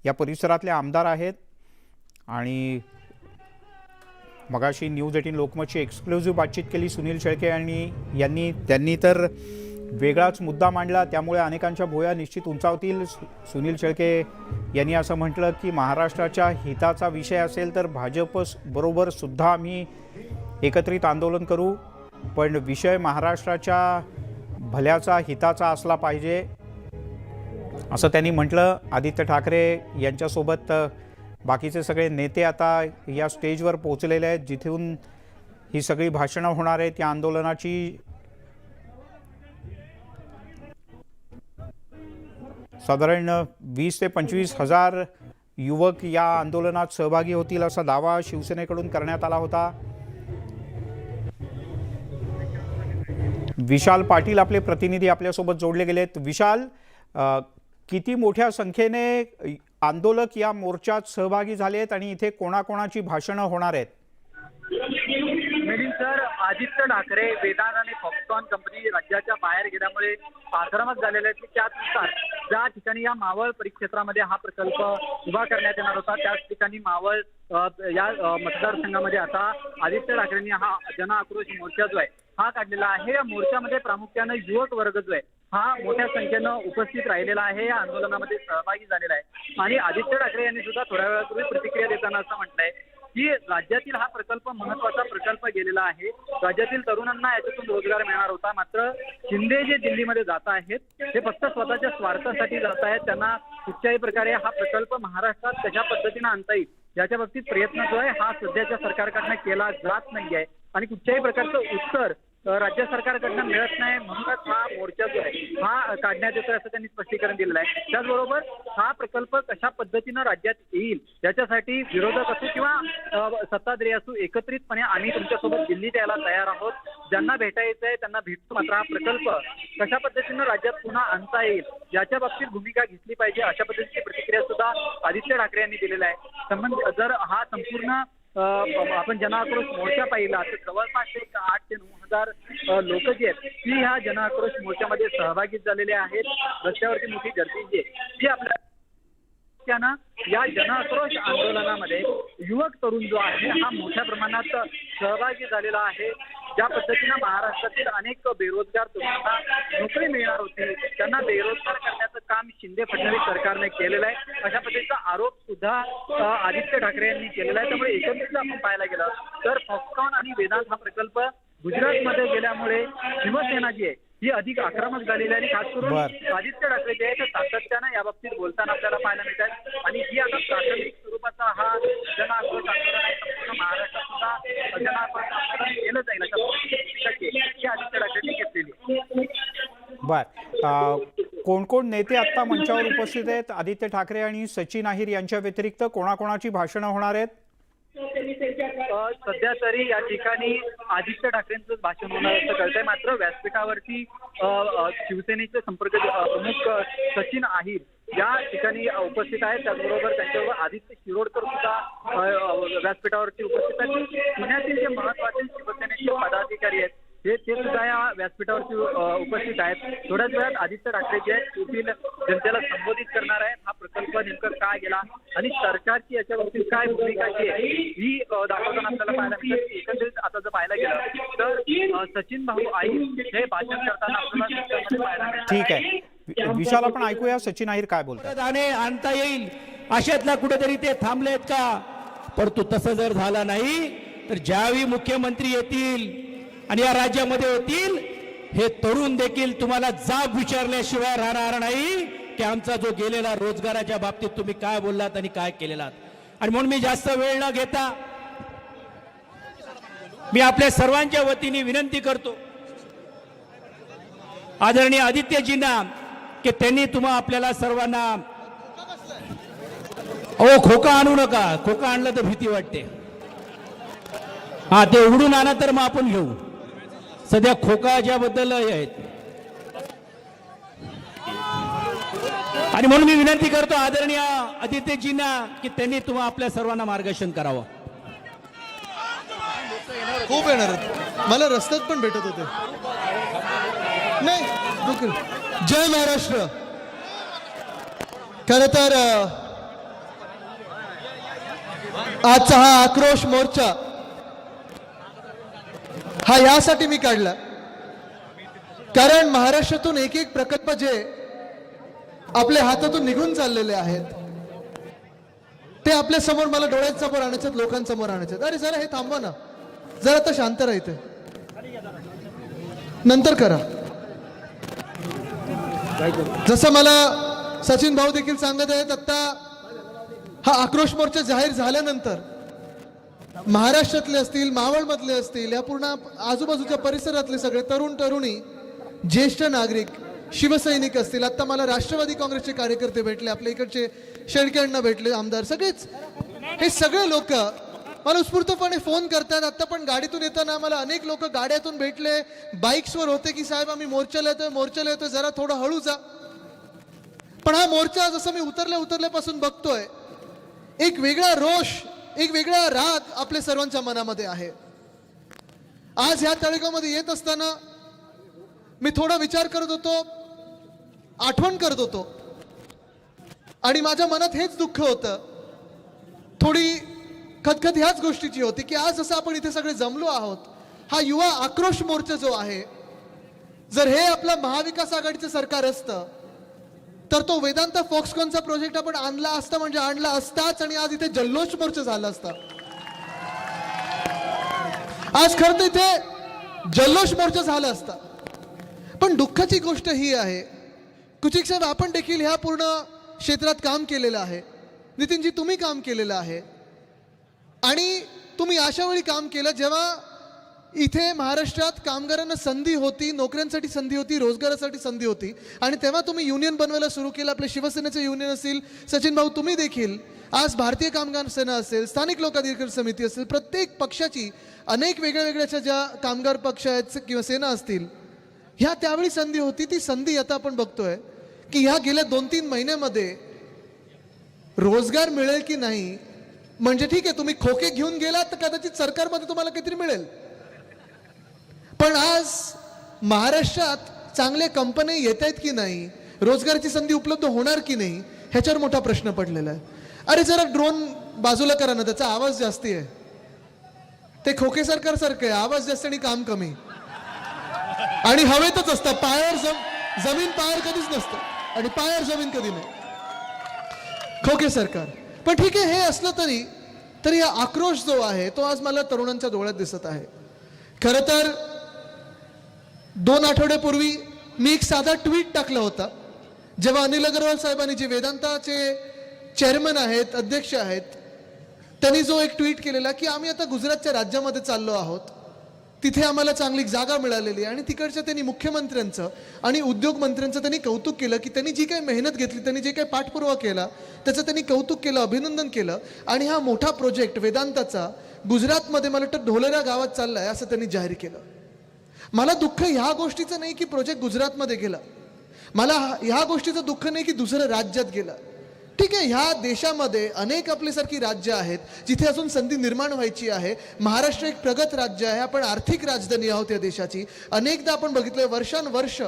[SPEAKER 1] या परिसरातले आमदार आहेत आणि मगाशी न्यूज 18 लोकमतची एक्सक्लुझिव्ह बातचीत केली सुनील शेळके त्यांनी तर वेगळाच मुद्दा मांडला, त्यामुळे अनेकांच्या भुवया निश्चित उंचावतील. सुनील शेळके यांनी असं म्हटलं की महाराष्ट्राच्या हिताचा विषय असेल तर भाजप बरोबर सुद्धा आम्ही एकत्रित आंदोलन करू. पण विषय महाराष्ट्राच्या भल्याचा हिताचा असला पाहिजे असं त्यांनी म्हटलं. आदित्य ठाकरे यांच्यासोबत बाकीचे सगळे नेते आता या स्टेजवर पोहोचलेले आहेत जिथून ही सगळी भाषणं होणार आहेत या आंदोलनाची. साधारण 20 ते 25 हजार युवक या आंदोलनात सहभागी होतील असा दावा शिवसेनेकडून करण्यात आला होता. विशाल पाटील आपले प्रतिनिधी आपल्यासोबत जोडले गेलेत. विशाल, किती मोठ्या संख्येने आंदोलक या मोर्चात सहभागी झाले आहेत आणि इथे कोणाकोणाची भाषणं होणार आहेत?
[SPEAKER 5] मिलिंद सर, आदित्य ठाकरे, वेदांत आणि फॉक्सकॉन कंपनी राज्याच्या बाहेर गेल्यामुळे आक्रमक झालेले आहेत. त्यानुसार ज्या ठिकाणी या मावळ परिक्षेत्रामध्ये हा प्रकल्प उभा करण्यात येणार होता त्याच ठिकाणी मावळ या मतदारसंघामध्ये आता आदित्य ठाकरेंनी हा जन आक्रोश मोर्चा जो आहे हा काढलेला आहे. या मोर्चामध्ये प्रामुख्याने युवक वर्ग जो आहे हा मोठ्या संख्येनं उपस्थित राहिलेला आहे, या आंदोलनामध्ये सहभागी झालेला आहे. आणि आदित्य ठाकरे यांनी सुद्धा थोड्या वेळापूर्वी प्रतिक्रिया देताना असं म्हटलंय की राज्यातील हा प्रकल्प महत्वाचा प्रकल्प गेलेला आहे. राज्यातील तरुणांना याच्यातून रोजगार मिळणार होता, मात्र शिंदे जे दिल्लीमध्ये जात आहेत ते फक्त स्वतःच्या स्वार्थासाठी जात आहेत. त्यांना कुठच्याही प्रकारे हा प्रकल्प महाराष्ट्रात कशा पद्धतीने आणता येईल याच्या बाबतीत प्रयत्न जो आहे हा सध्याच्या सरकारकडनं केला जात नाहीये आणि कुठच्याही प्रकारचं उत्तर राज्य सरकारकडनं मिळत नाही, म्हणूनच हा मोर्चा जो आहे हा काढण्यात येतोय असं त्यांनी स्पष्टीकरण दिलेलं आहे. त्याचबरोबर हा प्रकल्प कशा पद्धतीनं राज्यात येईल याच्यासाठी विरोधक असो किंवा सत्ताधारी असो एकत्रितपणे आम्ही तुमच्यासोबत दिल्लीत यायला तयार आहोत. ज्यांना भेटायचंय त्यांना भेटतो, मात्र हा प्रकल्प कशा पद्धतीनं राज्यात पुन्हा आणता येईल याच्या बाबतीत भूमिका घेतली पाहिजे अशा पद्धतीची प्रतिक्रिया सुद्धा आदित्य ठाकरे यांनी दिलेला आहे. जर हा संपूर्ण आपण जनाक्रोश मोर्चा पाहिला तर जवळपास 8 ते 9 हजार लोक जे आहेत ती ह्या जनाक्रोश मोर्चामध्ये सहभागी झालेले आहेत. रस्त्यावरती मोठी गर्दी जी आहे ती आपल्या या जनाक्रोश आंदोलनामध्ये युवक तरुण जो आहे हा मोठ्या प्रमाणात सहभागी झालेला आहे. ज्या पद्धतीनं महाराष्ट्रातील अनेक बेरोजगार तरुणांना नोकरी मिळणार होती त्यांना बेरोजगार करण्याचं काम शिंदे फडणवीस सरकारने केलेलं आहे अशा पद्धतीचा आरोप सुद्धा आदित्य ठाकरे यांनी केलेला आहे. त्यामुळे एकंदरीत आपण पाहायला गेलं तर फॉक्सकॉन आणि वेदांत हा प्रकल्प गुजरातमध्ये गेल्यामुळे शिवसेना जी आहे ही अधिक आक्रमक झालेली आहे आणि खास करून आदित्य ठाकरे जे आहे ते सातत्यानं या बाबतीत बोलताना आपल्याला पाहायला मिळतात आणि ही आता प्राथमिक स्वरूपाचा हा जनाक्रोश आंदोलन आहे. संपूर्ण महाराष्ट्रात सुद्धा जनाक्रोश आंदोलन केलं जाईल अशा ही आदित्य ठाकरेंनी घेतलेली.
[SPEAKER 1] कोण कोण नेते आता मंचावर उपस्थित आहेत? आदित्य ठाकरे आणि सचिन अहिर यांच्या व्यतिरिक्त कोणाकोणाची भाषणं होणार आहेत?
[SPEAKER 5] सध्या तरी या ठिकाणी आदित्य ठाकरेंचं भाषण होणार असं कळतंय, मात्र व्यासपीठावरती शिवसेनेचे संपर्क प्रमुख सचिन अहिर या ठिकाणी उपस्थित आहेत. त्याचबरोबर त्यांच्याबरोबर आदित्य शिरोडकर सुद्धा व्यासपीठावरती उपस्थित आहेत. पुण्यातील जे महत्वाचे शिवसेनेचे पदाधिकारी आहेत ते सुद्धा या व्यासपीठावरती उपस्थित आहेत. थोड्याच वेळात आदित्य ठाकरे जे आहेत येथील जनतेला संबोधित करणार आहेत. हा प्रकल्प नेमकं काय गेला आणि सरकारची याच्या बाबतीत काय भूमिका जी आहे ही दाखवताना आपल्याला पाहायला मिळते. एकंदरीत आता जर पाहायला गेलं तर सचिन भाऊ अहिर हे भाषण करताना आपल्याला पाहायला मिळतं.
[SPEAKER 1] ठीक आहे विशाल, आपण ऐकूया सचिन अहिर काय बोलतात.
[SPEAKER 9] आणता येईल अशातला कुठेतरी ते थांबलेत का? परंतु तसं जर झालं नाही तर ज्यावेळी मुख्यमंत्री येतील आणि या राज्यामध्ये होतील हे तरुण देखील तुम्हाला जाब विचारल्याशिवाय राहणार नाही की आमचा जो गेलेला रोजगाराच्या बाबतीत तुम्ही काय बोललात आणि काय केलेलात. आणि म्हणून मी जास्त वेळ न घेता मी आपल्या सर्वांच्या वतीने विनंती करतो आदरणीय आदित्यजींना की त्यांनी आपल्याला सर्वांना खोका आणू नका. खोका आणलं तर भीती वाटते. हा ते उघडून आणा तर मग आपण घेऊ. सध्या खोकाच्या बद्दल आहेत आणि म्हणून मी विनंती करतो आदरणीय आदित्यजींना की त्यांनी आपल्या सर्वांना मार्गदर्शन करावं.
[SPEAKER 3] खूप येणार मला रस्त्यात पण भेटत होते. नाही जय महाराष्ट्र. खरं तर आजचा हा आक्रोश मोर्चा हा यासाठी मी काढला कारण महाराष्ट्रातून एक एक प्रकल्प जे आपल्या हातातून निघून चाललेले आहेत ते आपल्या समोर मला डोळ्यांसमोर आणायचे, लोकांसमोर आणायचे. अरे जरा हे थांबवा ना, जरा आता शांत राहते. नंतर करा. जसं मला सचिन भाऊ देखील सांगत आहेत, आता हा आक्रोश मोर्चा जाहीर झाल्यानंतर महाराष्ट्रातले असतील, मावळमधले असतील, या पूर्ण आजूबाजूच्या परिसरातले सगळे तरुण तरुणी, ज्येष्ठ नागरिक, शिवसैनिक असतील, आता मला राष्ट्रवादी काँग्रेसचे कार्यकर्ते भेटले, आपल्या इकडचे शेळकेंना भेटले, आमदार, सगळेच हे सगळे लोक मला उत्स्फूर्तपणे फोन करतात. आता पण गाडीतून येताना मला अनेक लोक गाड्यातून भेटले, बाईक्सवर होते की साहेब आम्ही मोर्चाला येतोय, जरा थोडं हळू जा. पण हा मोर्चा जसं मी उतरल्यापासून बघतोय, एक वेगळा रोष, एक वेगळा राग आपल्या सर्वांच्या मनामध्ये आहे. आज ह्या तळेगावमध्ये येत असताना मी थोडा विचार करत होतो, आठवण करत होतो, आणि माझ्या मनात हेच दुःख होतं, थोडी खतखत ह्याच गोष्टीची होती की आज जसं आपण इथे सगळे जमलो आहोत, हा युवा आक्रोश मोर्चा जो आहे, जर हे आपलं महाविकास आघाडीचं सरकार असतं तर तो वेदांता फॉक्सकॉनचा प्रोजेक्ट आपण आणला असता, म्हणजे आणला असताच, आणि आज इथे जल्लोष मोर्चा झाला असता. आज खरं तर इथे जल्लोष मोर्चा झाला असता. पण दुःखाची गोष्ट ही आहे, कुचिक साहेब आपण देखील ह्या पूर्ण क्षेत्रात काम केलेलं आहे, नितीनजी तुम्ही काम केलेलं आहे, आणि तुम्ही अशा वेळी काम केलं जेव्हा इथे महाराष्ट्रात कामगारांना संधी होती, नोकऱ्यांसाठी संधी होती, रोजगारासाठी संधी होती, आणि तेव्हा तुम्ही युनियन बनवायला सुरू केलं. आपले शिवसेनेचे युनियन असतील, सचिन भाऊ तुम्ही देखील, आज भारतीय कामगार सेना असेल, स्थानिक लोकाधिकार समिती असेल, प्रत्येक पक्षाची अनेक वेगळ्या ज्या कामगार पक्ष आहेत किंवा सेना असतील, ह्या त्यावेळी संधी होती. ती संधी आता आपण बघतोय की ह्या गेल्या 2-3 महिन्यामध्ये रोजगार मिळेल की नाही, म्हणजे ठीक आहे तुम्ही खोके घेऊन गेलात तर कदाचित सरकारमध्ये तुम्हाला काहीतरी मिळेल, पण आज महाराष्ट्रात चांगल्या कंपन्या येत आहेत की नाही, रोजगाराची संधी उपलब्ध होणार की नाही, ह्याच्यावर मोठा प्रश्न पडलेला आहे. अरे जरा ड्रोन बाजूला करा ना, त्याचा आवाज जास्ती आहे, ते खोके सरकारसारखं आहे, आवाज जास्त आणि काम कमी, आणि हवेतच असतं, पायावर जमीन पायावर कधीच नसतं, आणि पायावर जमीन कधी नाही, खोके सरकार. पण ठीक आहे, हे असलं तरी हा आक्रोश जो आहे तो आज मला तरुणांच्या डोळ्यात दिसत आहे. खरं तर 2 आठवड्यापूर्वी मी एक साधा ट्विट टाकला होता, जेव्हा अनिल अग्रवाल साहेबांनी, जे वेदांताचे चेअरमन आहेत, अध्यक्ष आहेत, त्यांनी जो एक ट्विट केलेला की आम्ही आता गुजरातच्या राज्यामध्ये चाललो आहोत, तिथे आम्हाला चांगली जागा मिळालेली आहे, आणि तिकडच्या त्यांनी मुख्यमंत्र्यांचं आणि उद्योग मंत्र्यांचं त्यांनी कौतुक केलं की त्यांनी जी काही मेहनत घेतली, त्यांनी जे काही पाठपुरावा केला त्याचं त्यांनी कौतुक केलं, अभिनंदन केलं, आणि हा मोठा प्रोजेक्ट वेदांताचा गुजरातमध्ये मला वाटतं ढोलेरा गावात चाललाय असं त्यांनी जाहीर केलं. मला दुःख ह्या गोष्टीचं नाही की प्रोजेक्ट गुजरातमध्ये गेला, मला ह्या गोष्टीचं दुःख नाही की दुसऱ्या राज्यात गेला. ठीक आहे, ह्या देशामध्ये अनेक आपल्यासारखी राज्य आहेत जिथे अजून संधी निर्माण व्हायची आहे. महाराष्ट्र एक प्रगत राज्य आहे, आपण आर्थिक राजधानी आहोत या देशाची. अनेकदा आपण बघितलंय, वर्षानुवर्ष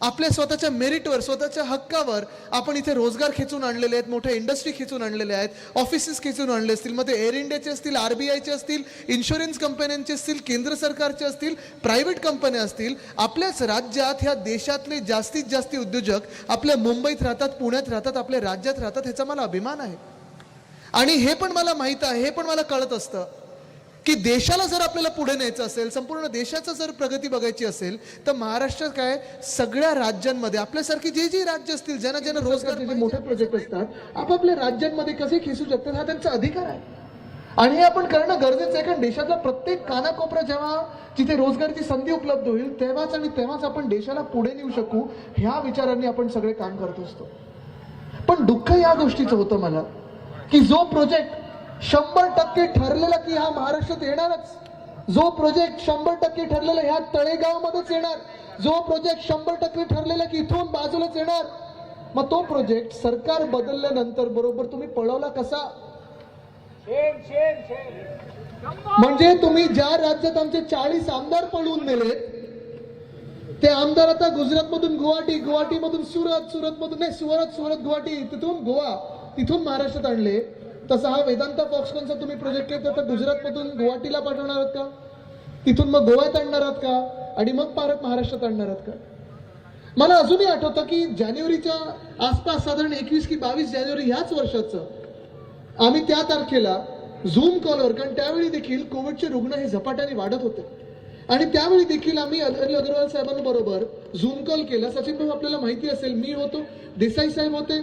[SPEAKER 3] आपल्या स्वतःच्या मेरिटवर, स्वतःच्या हक्कावर आपण इथे रोजगार खेचून आणलेले आहेत, मोठ्या इंडस्ट्री खेचून आणलेल्या आहेत, ऑफिसेस खेचून आणले असतील, मग ते एअर इंडियाचे असतील, RBIचे असतील, इन्शुरन्स कंपन्यांचे असतील, केंद्र सरकारचे असतील, प्रायव्हेट कंपन्या असतील. आपल्याच राज्यात, ह्या देशातले जास्तीत जास्त उद्योजक आपल्या मुंबईत राहतात, पुण्यात राहतात, आपल्या राज्यात राहतात, ह्याचा मला अभिमान आहे. आणि हे पण मला माहीत आहे, हे पण मला कळत असतं की देशाला जर आपल्याला पुढे न्यायचं असेल, संपूर्ण देशाचं जर प्रगती बघायची असेल, तर महाराष्ट्रात काय सगळ्या राज्यांमध्ये आपल्यासारखी जे राज्य असतील, ज्यांना रोजगारचे जे मोठे प्रोजेक्ट असतात, आपापल्या राज्यांमध्ये कसे खेचू शकतात हा त्यांचा अधिकार आहे. आणि हे आपण करणं गरजेचं आहे, कारण देशातला प्रत्येक कानाकोपरा जेव्हा जिथे रोजगाराची संधी उपलब्ध होईल तेव्हाच आपण देशाला पुढे नेऊ शकू, ह्या विचारांनी आपण सगळे काम करत असतो. पण दुःख या गोष्टीचं होतं मला की जो प्रोजेक्ट 100% ठरलेला की हा महाराष्ट्रात येणारच, जो प्रोजेक्ट 100% ठरलेला ह्या तळेगावमध्येच येणार, जो प्रोजेक्ट 100% ठरलेला की इथून बाजूलाच येणार, मग तो प्रोजेक्ट सरकार बदलल्यानंतर बरोबर तुम्ही पळवला कसा? म्हणजे तुम्ही ज्या राज्यात आमचे 40 आमदार पळवून नेले, ते आमदार आता गुजरातमधून गुवाहाटी, गुवाहाटीमधून सुरतमधून नाही, सुरत गुवाहाटी, तिथून गोवा, तिथून महाराष्ट्रात आणले. तसा हा वेदांता फॉक्सकॉनचा तुम्ही प्रोजेक्ट केला तर गुजरातमधून गुवाहाटीला पाठवणार आहात का, तिथून मग गोव्यात आणणार आहात का, आणि मग परत महाराष्ट्रात आणणार आहात का? मला अजूनही आठवतं की जानेवारीच्या आसपास, साधारण 21 की 22 जानेवारी ह्याच वर्षाचं, आम्ही त्या तारखेला झूम कॉलवर, कारण त्यावेळी देखील कोविडचे रुग्ण हे झपाट्याने वाढत होते, आणि त्यावेळी देखील आम्ही अनिल अग्रवाल साहेबांबरोबर झूम कॉल केला. सचिन भाऊ आपल्याला माहिती असेल, मी होतो, देसाई साहेब होते,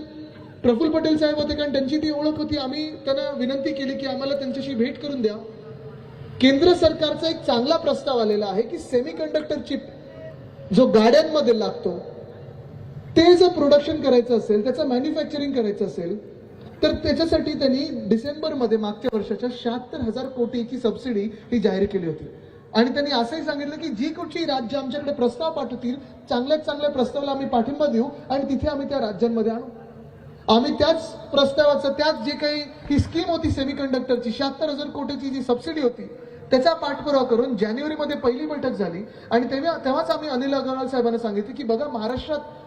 [SPEAKER 3] प्रफुल्ल पटेल साहेब होते, कारण त्यांची ती ओळख होती. आम्ही त्यांना विनंती केली की आम्हाला त्यांच्याशी भेट करून द्या. केंद्र सरकारचा एक चांगला प्रस्ताव आलेला आहे की सेमीकंडक्टर चिप जो गाड्यांमध्ये लागतो ते जर प्रोडक्शन करायचं असेल, त्याचं मॅन्युफॅक्चरिंग करायचं असेल, तर त्याच्यासाठी त्यांनी डिसेंबरमध्ये मागच्या वर्षाच्या 76,000 कोटीची सबसिडी ही जाहीर केली होती. आणि त्यांनी असंही सांगितलं की जी कुठची राज्य आमच्याकडे प्रस्ताव पाठवतील, चांगल्यात चांगल्या प्रस्तावाला आम्ही पाठिंबा देऊ आणि तिथे आम्ही त्या राज्यांमध्ये आणू. आम्ही त्याच प्रस्तावाचं, त्याच जे काही ही स्कीम होती सेमीकंडक्टरची 76,000 कोटीची जी सबसिडी होती, त्याचा पाठपुरावा करून जानेवारीमध्ये पहिली बैठक झाली. आणि तेव्हाच आम्ही अनिल अग्रवाल साहेबांना सांगितलं की बघा, महाराष्ट्रात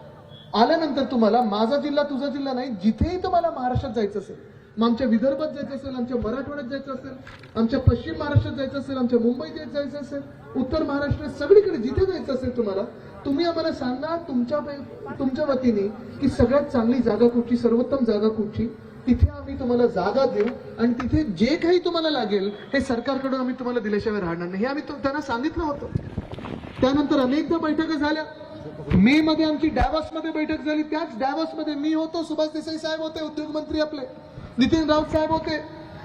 [SPEAKER 3] आल्यानंतर तुम्हाला माझा जिल्हा तुझा जिल्हा नाही, जिथेही तुम्हाला महाराष्ट्रात जायचं असेल, मग आमच्या विदर्भात जायचं असेल, आमच्या मराठवाड्यात जायचं असेल, आमच्या पश्चिम महाराष्ट्रात जायचं असेल, आमच्या मुंबईत जायचं असेल, उत्तर महाराष्ट्रात, सगळीकडे जिथे जायचं असेल तुम्हाला, तुम्ही आम्हाला सांगा तुमच्या वतीने की सगळ्यात चांगली जागा कुठची, सर्वोत्तम जागा कुठची, तिथे आम्ही तुम्हाला जागा देऊ आणि तिथे जे काही तुम्हाला लागेल हे सरकारकडून आम्ही तुम्हाला दिल्याशिवाय राहणार नाही. हे आम्ही त्यांना सांगितलं होतं. त्यानंतर अनेकदा बैठका झाल्या. मे मध्ये आमची डॅव्हॉसमध्ये बैठक झाली. त्याच डॅव्हॉसमध्ये मी होतो, सुभाष देसाई साहेब होते, उद्योग मंत्री आपले नितीन राऊत साहेब होते,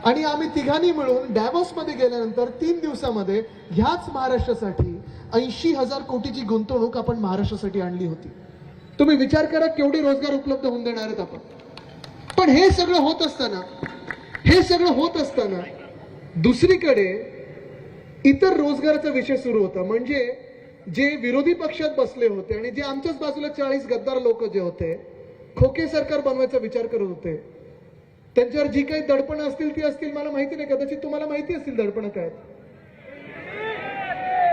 [SPEAKER 3] आणि आम्ही तिघांनी मिळून डॅव्हॉसमध्ये गेल्यानंतर 3 दिवसामध्ये ह्याच महाराष्ट्रासाठी 80,000 कोटीची गुंतवणूक आपण महाराष्ट्रासाठी आणली होती. तुम्ही विचार करा केवढे रोजगार उपलब्ध होऊन देणार आहेत आपण. पण हे सगळं होत असताना दुसरीकडे इतर रोजगाराचा विषय सुरू होता. म्हणजे जे विरोधी पक्षात बसले होते आणि जे आमच्याच बाजूला 40 गद्दार लोक जे होते, खोके सरकार बनवायचा विचार करत होते, त्यांच्यावर जी काही दडपणं असतील ती असतील, मला माहिती नाही, कदाचित तुम्हाला माहिती असतील दडपणं काय.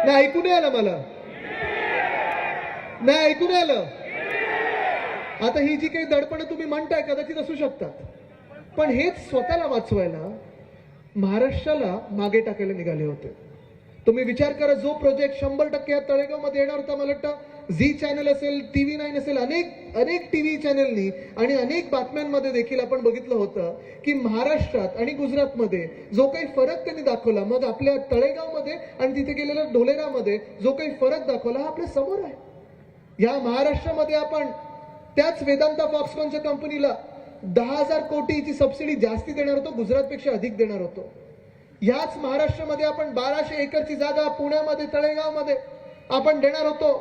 [SPEAKER 3] नाही ऐकू नाही आलं, मला नाही ऐकू नाही आलं. आता ही जी काही दडपणं तुम्ही म्हणताय कदाचित असू शकतात, पण हेच स्वतःला वाचवायला महाराष्ट्राला मागे टाकायला निघाले होते. तुम्ही विचार करा, जो प्रोजेक्ट 100% या तळेगावमध्ये येणार होता, मला वाटतं झी चॅनल असेल, TV9 असेल, अनेक टीव्ही चॅनलनी आणि अनेक बातम्यांमध्ये देखील आपण बघितलं होतं की महाराष्ट्रात आणि गुजरातमध्ये जो काही फरक त्यांनी दाखवला, मग आपल्या तळेगावमध्ये आणि तिथे गेलेल्या ढोलेरामध्ये जो काही फरक दाखवला हा आपल्या समोर आहे. या महाराष्ट्रामध्ये आपण त्याच वेदांता फॉक्सकॉनच्या कंपनीला 10,000 कोटीची सबसिडी जास्ती देणार होतो, गुजरातपेक्षा अधिक देणार होतो. याच महाराष्ट्रामध्ये आपण 1200 एकरची जागा पुण्यामध्ये, तळेगावमध्ये आपण देणार होतो.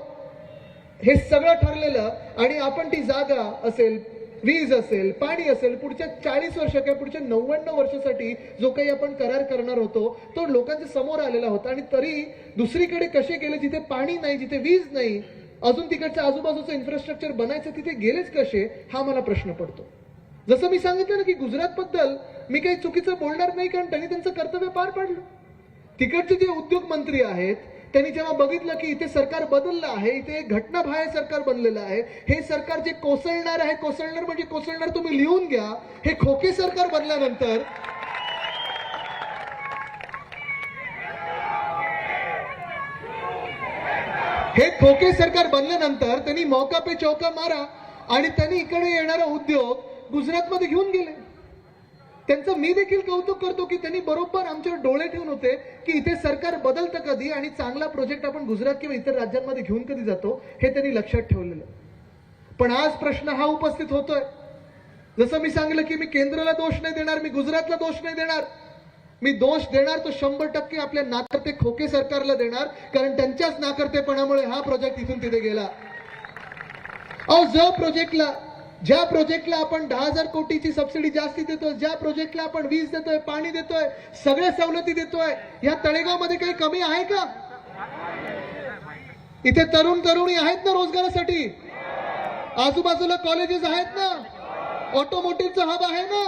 [SPEAKER 3] हे सगळं ठरलेलं, आणि आपण ती जागा असेल, वीज असेल, पाणी असेल, पुढच्या 40 वर्ष किंवा पुढच्या 99 वर्षासाठी जो काही आपण करार करणार होतो तो लोकांच्या समोर आलेला होता. आणि तरी दुसरीकडे कसे गेले, जिथे पाणी नाही, जिथे वीज नाही, अजून तिकडचं आजूबाजूचं इन्फ्रास्ट्रक्चर बनायचं, तिथे गेलेच कसे, हा मला प्रश्न पडतो. जसं मी सांगितलं ना की गुजरातबद्दल मी काही चुकीचं बोलणार नाही, कारण त्यांनी त्यांचं कर्तव्य पार पाडलं. तिकडचे जे उद्योग मंत्री आहेत त्यांनी जेव्हा बघितलं की इथे सरकार बदललं आहे, इथे घटनाबाह्य सरकार बनलेलं आहे, हे सरकार जे कोसळणार आहे, कोसळणार म्हणजे कोसळणार, तुम्ही लिहून घ्या, हे खोके सरकार बनल्यानंतर त्यांनी मौका पे चौका मारा आणि त्यांनी इकडे येणारा उद्योग गुजरातमध्ये घेऊन गेले. त्यांचं मी देखील कौतुक करतो की त्यांनी बरोबर आमच्यावर डोळे ठेवून होते की इथे सरकार बदलतं कधी आणि चांगला प्रोजेक्ट आपण गुजरात किंवा इतर राज्यांमध्ये घेऊन कधी जातो, हे त्यांनी लक्षात ठेवलेलं. पण आज प्रश्न हा उपस्थित होतोय, जसं मी सांगितलं की मी केंद्राला दोष नाही देणार, मी गुजरातला दोष नाही देणार, मी दोष देणार तो 100% आपल्या नाकर्ते खोके सरकारला देणार, कारण त्यांच्याच नाकर्तेपणामुळे हा प्रोजेक्ट इथून तिथे गेला. ज्या प्रोजेक्टला आपण 10,000 कोटीची सबसिडी जास्ती देतोय, ज्या प्रोजेक्टला आपण वीज देतोय, पाणी देतोय, सगळ्या सवलती देतोय, या तळेगावमध्ये काही कमी आहे का? इथे तरुणी आहेत ना रोजगारासाठी, आजूबाजूला कॉलेजेस आहेत ना, ऑटोमोटिव्हचा हब आहे ना,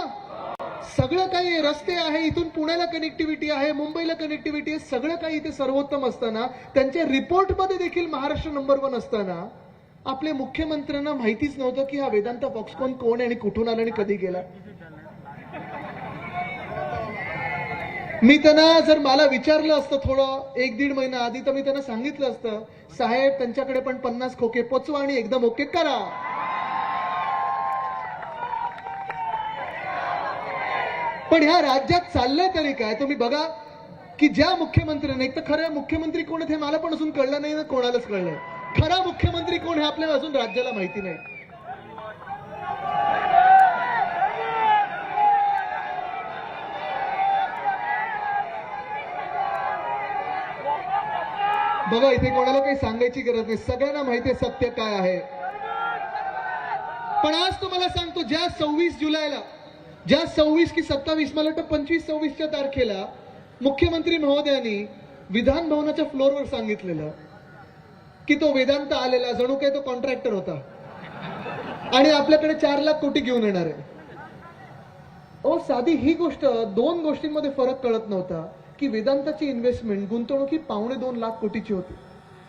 [SPEAKER 3] सगळं काही रस्ते आहे, इथून पुण्याला कनेक्टिव्हिटी आहे, मुंबईला कनेक्टिव्हिटी आहे, सगळं काही इथे सर्वोत्तम असताना, त्यांच्या रिपोर्टमध्ये देखील महाराष्ट्र नंबर 1 असताना आपले मुख्यमंत्र्यांना माहितीच नव्हतं की हा वेदांता फॉक्सकॉन कोण आहे आणि कुठून आला आणि कधी गेला. मी त्यांना जर मला विचारलं असतं थोडं 1-1.5 महिना आधी, तर मी त्यांना सांगितलं असतं, साहेब त्यांच्याकडे पण 50 खोके पोचवा आणि एकदम ओके करा. पण ह्या राज्यात चाललंय तरी काय? तुम्ही बघा, की ज्या मुख्यमंत्र्याने, एक तर खरं मुख्यमंत्री कोण आहेत हे मला पण अजून कळलं नाही ना कोणालाच कळलंय. खरा मुख्यमंत्री कोण हे आपल्याला अजून राज्याला माहिती नाही. बघा, इथे कोणाला काही सांगायची गरज नाही, सगळ्यांना माहिती आहे सत्य काय आहे. पण आज तुम्हाला सांगतो, ज्या 26 जुलैला, ज्या 26 की 27, मला वाटतं 25-26च्या तारखेला मुख्यमंत्री महोदयांनी विधान भवनाच्या फ्लोअरवर सांगितलेलं की तो वेदांत आलेला जणू काही तो कॉन्ट्रॅक्टर होता आणि आपल्याकडे 4 लाख कोटी घेऊन येणार आहे. साधी ही गोष्ट, 2 गोष्टींमध्ये फरक कळत नव्हता की वेदांताची इन्व्हेस्टमेंट, गुंतवणूक ही 2.25 लाख कोटीची होती.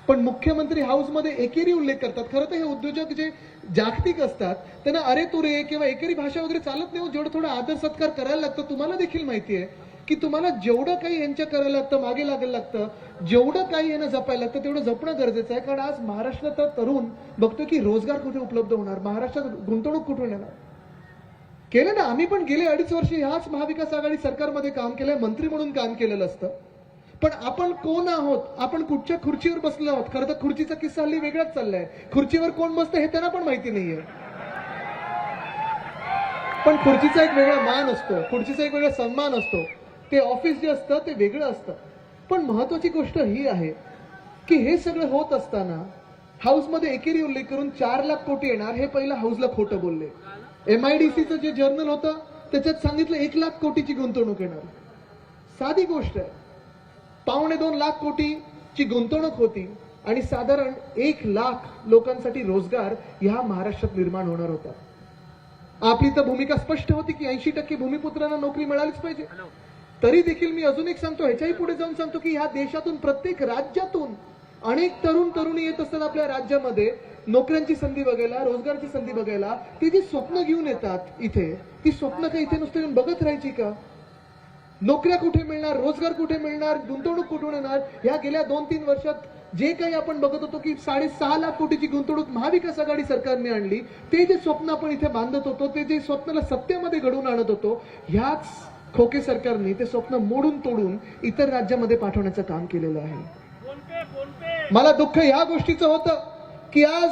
[SPEAKER 3] पण मुख्यमंत्री हाऊसमध्ये एकेरी उल्लेख करतात. खरं तर हे उद्योजक जे जागतिक असतात त्यांना अरे तू रे किंवा एकेरी भाषा वगैरे चालत नाही. जेवढं थोडं आदर सत्कार करायला लागतं. तुम्हाला देखील माहिती आहे की तुम्हाला जेवढं काही यांच्या करायला लागतं, मागे लागायला लागतं, जेवढं काही यांना जपायला लागतं तेवढं जपणं गरजेचं आहे. कारण आज महाराष्ट्रात तरुण बघतो की रोजगार कुठे उपलब्ध होणार, महाराष्ट्रात गुंतवणूक कुठून येणार. केलं ना, आम्ही पण गेले 2.5 वर्ष ह्याच महाविकास आघाडी सरकारमध्ये काम केलंय, मंत्री म्हणून काम केलेलं असतं. पण आपण कोण आहोत, आपण कुठच्या खुर्चीवर बसलो आहोत. खरं तर खुर्चीचा किस्सा हल्ली वेगळाच चाललाय. खुर्चीवर कोण बसतं हे त्यांना पण माहिती नाहीये. पण खुर्चीचा एक वेगळा मान असतो, खुर्चीचा एक वेगळा सन्मान असतो. ते ऑफिस जे असतं ते वेगळं असतं. पण महत्वाची गोष्ट ही आहे की हे सगळं होत असताना हाऊसमध्ये एकेरी उल्लेख करून 4 लाख कोटी येणार हे पहिलं हाऊसला खोटं बोलले. MIDCचं जे जर्नल होतं त्याच्यात सांगितलं 1 लाख कोटीची गुंतवणूक येणार. साधी गोष्ट आहे, 2.25 लाख कोटीची गुंतवणूक होती आणि साधारण 1 लाख लोकांसाठी रोजगार ह्या महाराष्ट्रात निर्माण होणार होता. आपली तर भूमिका स्पष्ट होती की 80% भूमिपुत्रांना नोकरी मिळालीच पाहिजे. तरी देखील मी अजून एक सांगतो, ह्याच्याही पुढे जाऊन सांगतो की ह्या देशातून, प्रत्येक राज्यातून अनेक तरुण तरुणी येत असतात आपल्या राज्यामध्ये नोकऱ्यांची संधी बघायला, रोजगाराची संधी बघायला. ती जी स्वप्न घेऊन येतात इथे, ती स्वप्न काही इथे नुसते येऊन बघत राहायची का? नोकऱ्या कुठे मिळणार, रोजगार कुठे मिळणार, गुंतवणूक कुठून येणार? ह्या गेल्या 2-3 वर्षात जे काही आपण बघत होतो की 6.5 लाख कोटीची गुंतवणूक महाविकास आघाडी सरकारने आणली, ते जे स्वप्न आपण इथे बांधत होतो, ते जे स्वप्नाला सत्तेमध्ये घडवून आणत होतो, ह्याच खोके सरकारने ते स्वप्न मोडून तोडून इतर राज्यामध्ये पाठवण्याचं काम केलेलं आहे. मला दुःख ह्या गोष्टीचं होतं की आज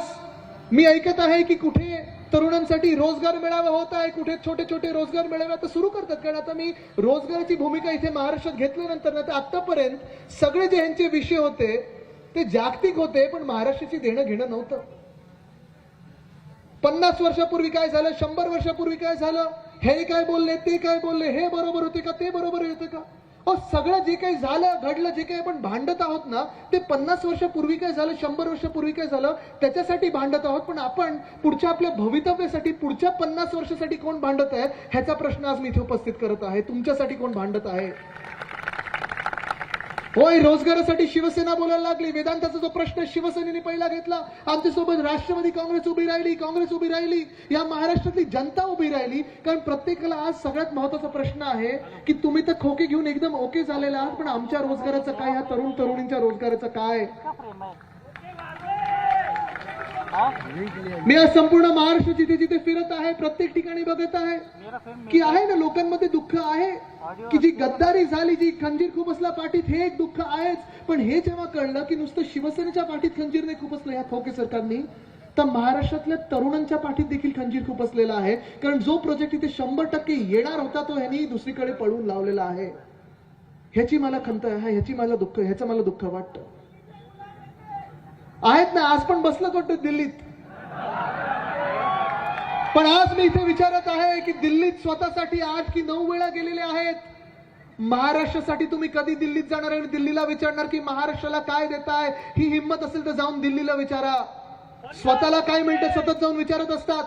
[SPEAKER 3] मी ऐकत आहे की कुठे तरुणांसाठी रोजगार मेळावा होत आहे, कुठे छोटे छोटे रोजगार मेळावे आता सुरू करतात. कारण आता मी रोजगाराची भूमिका इथे महाराष्ट्रात घेतल्यानंतर ना, तर आतापर्यंत सगळे जे ह्यांचे विषय होते ते जागतिक होते, पण महाराष्ट्राची देणं घेणं नव्हतं. 50 वर्षापूर्वी काय झालं, 100 वर्षापूर्वी काय झालं, हे काय बोलले, ते काय बोलले, हे बरोबर होते का, ते बरोबर होते का, सगळं जे काही झालं, घडलं, जे काही आपण भांडत आहोत ना, ते 50 वर्षापूर्वी काय झालं, 100 वर्षापूर्वी काय झालं, त्याच्यासाठी भांडत आहोत. पण आपण पुढच्या आपल्या भवितव्यासाठी, पुढच्या 50 वर्षासाठी कोण भांडत आहे ह्याचा प्रश्न आज मी इथे उपस्थित करत आहे. तुमच्यासाठी कोण भांडत आहे? होय, रोजगारासाठी शिवसेना बोलायला लागली. वेदांताचा जो प्रश्न शिवसेनेने पहिला घेतला, आमच्यासोबत राष्ट्रवादी काँग्रेस उभी राहिली, काँग्रेस उभी राहिली, या महाराष्ट्रातली जनता उभी राहिली. कारण प्रत्येकाला आज सगळ्यात महत्वाचा प्रश्न आहे की तुम्ही तर खोके घेऊन एकदम ओके झालेला आहात, पण आमच्या रोजगाराचं काय, ह्या तरुण तरुणींच्या रोजगाराचं काय? मी आज संपूर्ण महाराष्ट्र जिथे जिथे फिरत आहे, प्रत्येक ठिकाणी बघत आहे की आहे ना, लोकांमध्ये दुःख आहे की जी गद्दारी झाली, जी खंजीर खुपसला पाठीत, हे एक दुःख आहेच. पण हे जेव्हा कळलं की नुसतं शिवसेनेच्या पाठीत खंजीर नाही खुपसलं या खोके सरकारनी, तर महाराष्ट्रातल्या तरुणांच्या पाठीत देखील खंजीर खुपसलेला आहे. कारण जो प्रोजेक्ट इथे 100% येणार होता तो ह्यांनी दुसरीकडे पळवून लावलेला आहे. ह्याची मला खंत आहे, ह्याची मला दुःख, ह्याचं मला दुःख वाटतं. आहेत ना, आज पण बसलं वाटतं दिल्लीत. पण आज मी इथे विचारत आहे की दिल्लीत स्वतःसाठी 8 की 9 वेळा गेलेले आहेत. महाराष्ट्रासाठी तुम्ही कधी दिल्लीत जाणार आणि दिल्लीला विचारणार की महाराष्ट्राला काय देताय? ही हिंमत असेल तर जाऊन दिल्लीला विचारा. स्वतःला काय मिळतं सतत जाऊन विचारत असतात.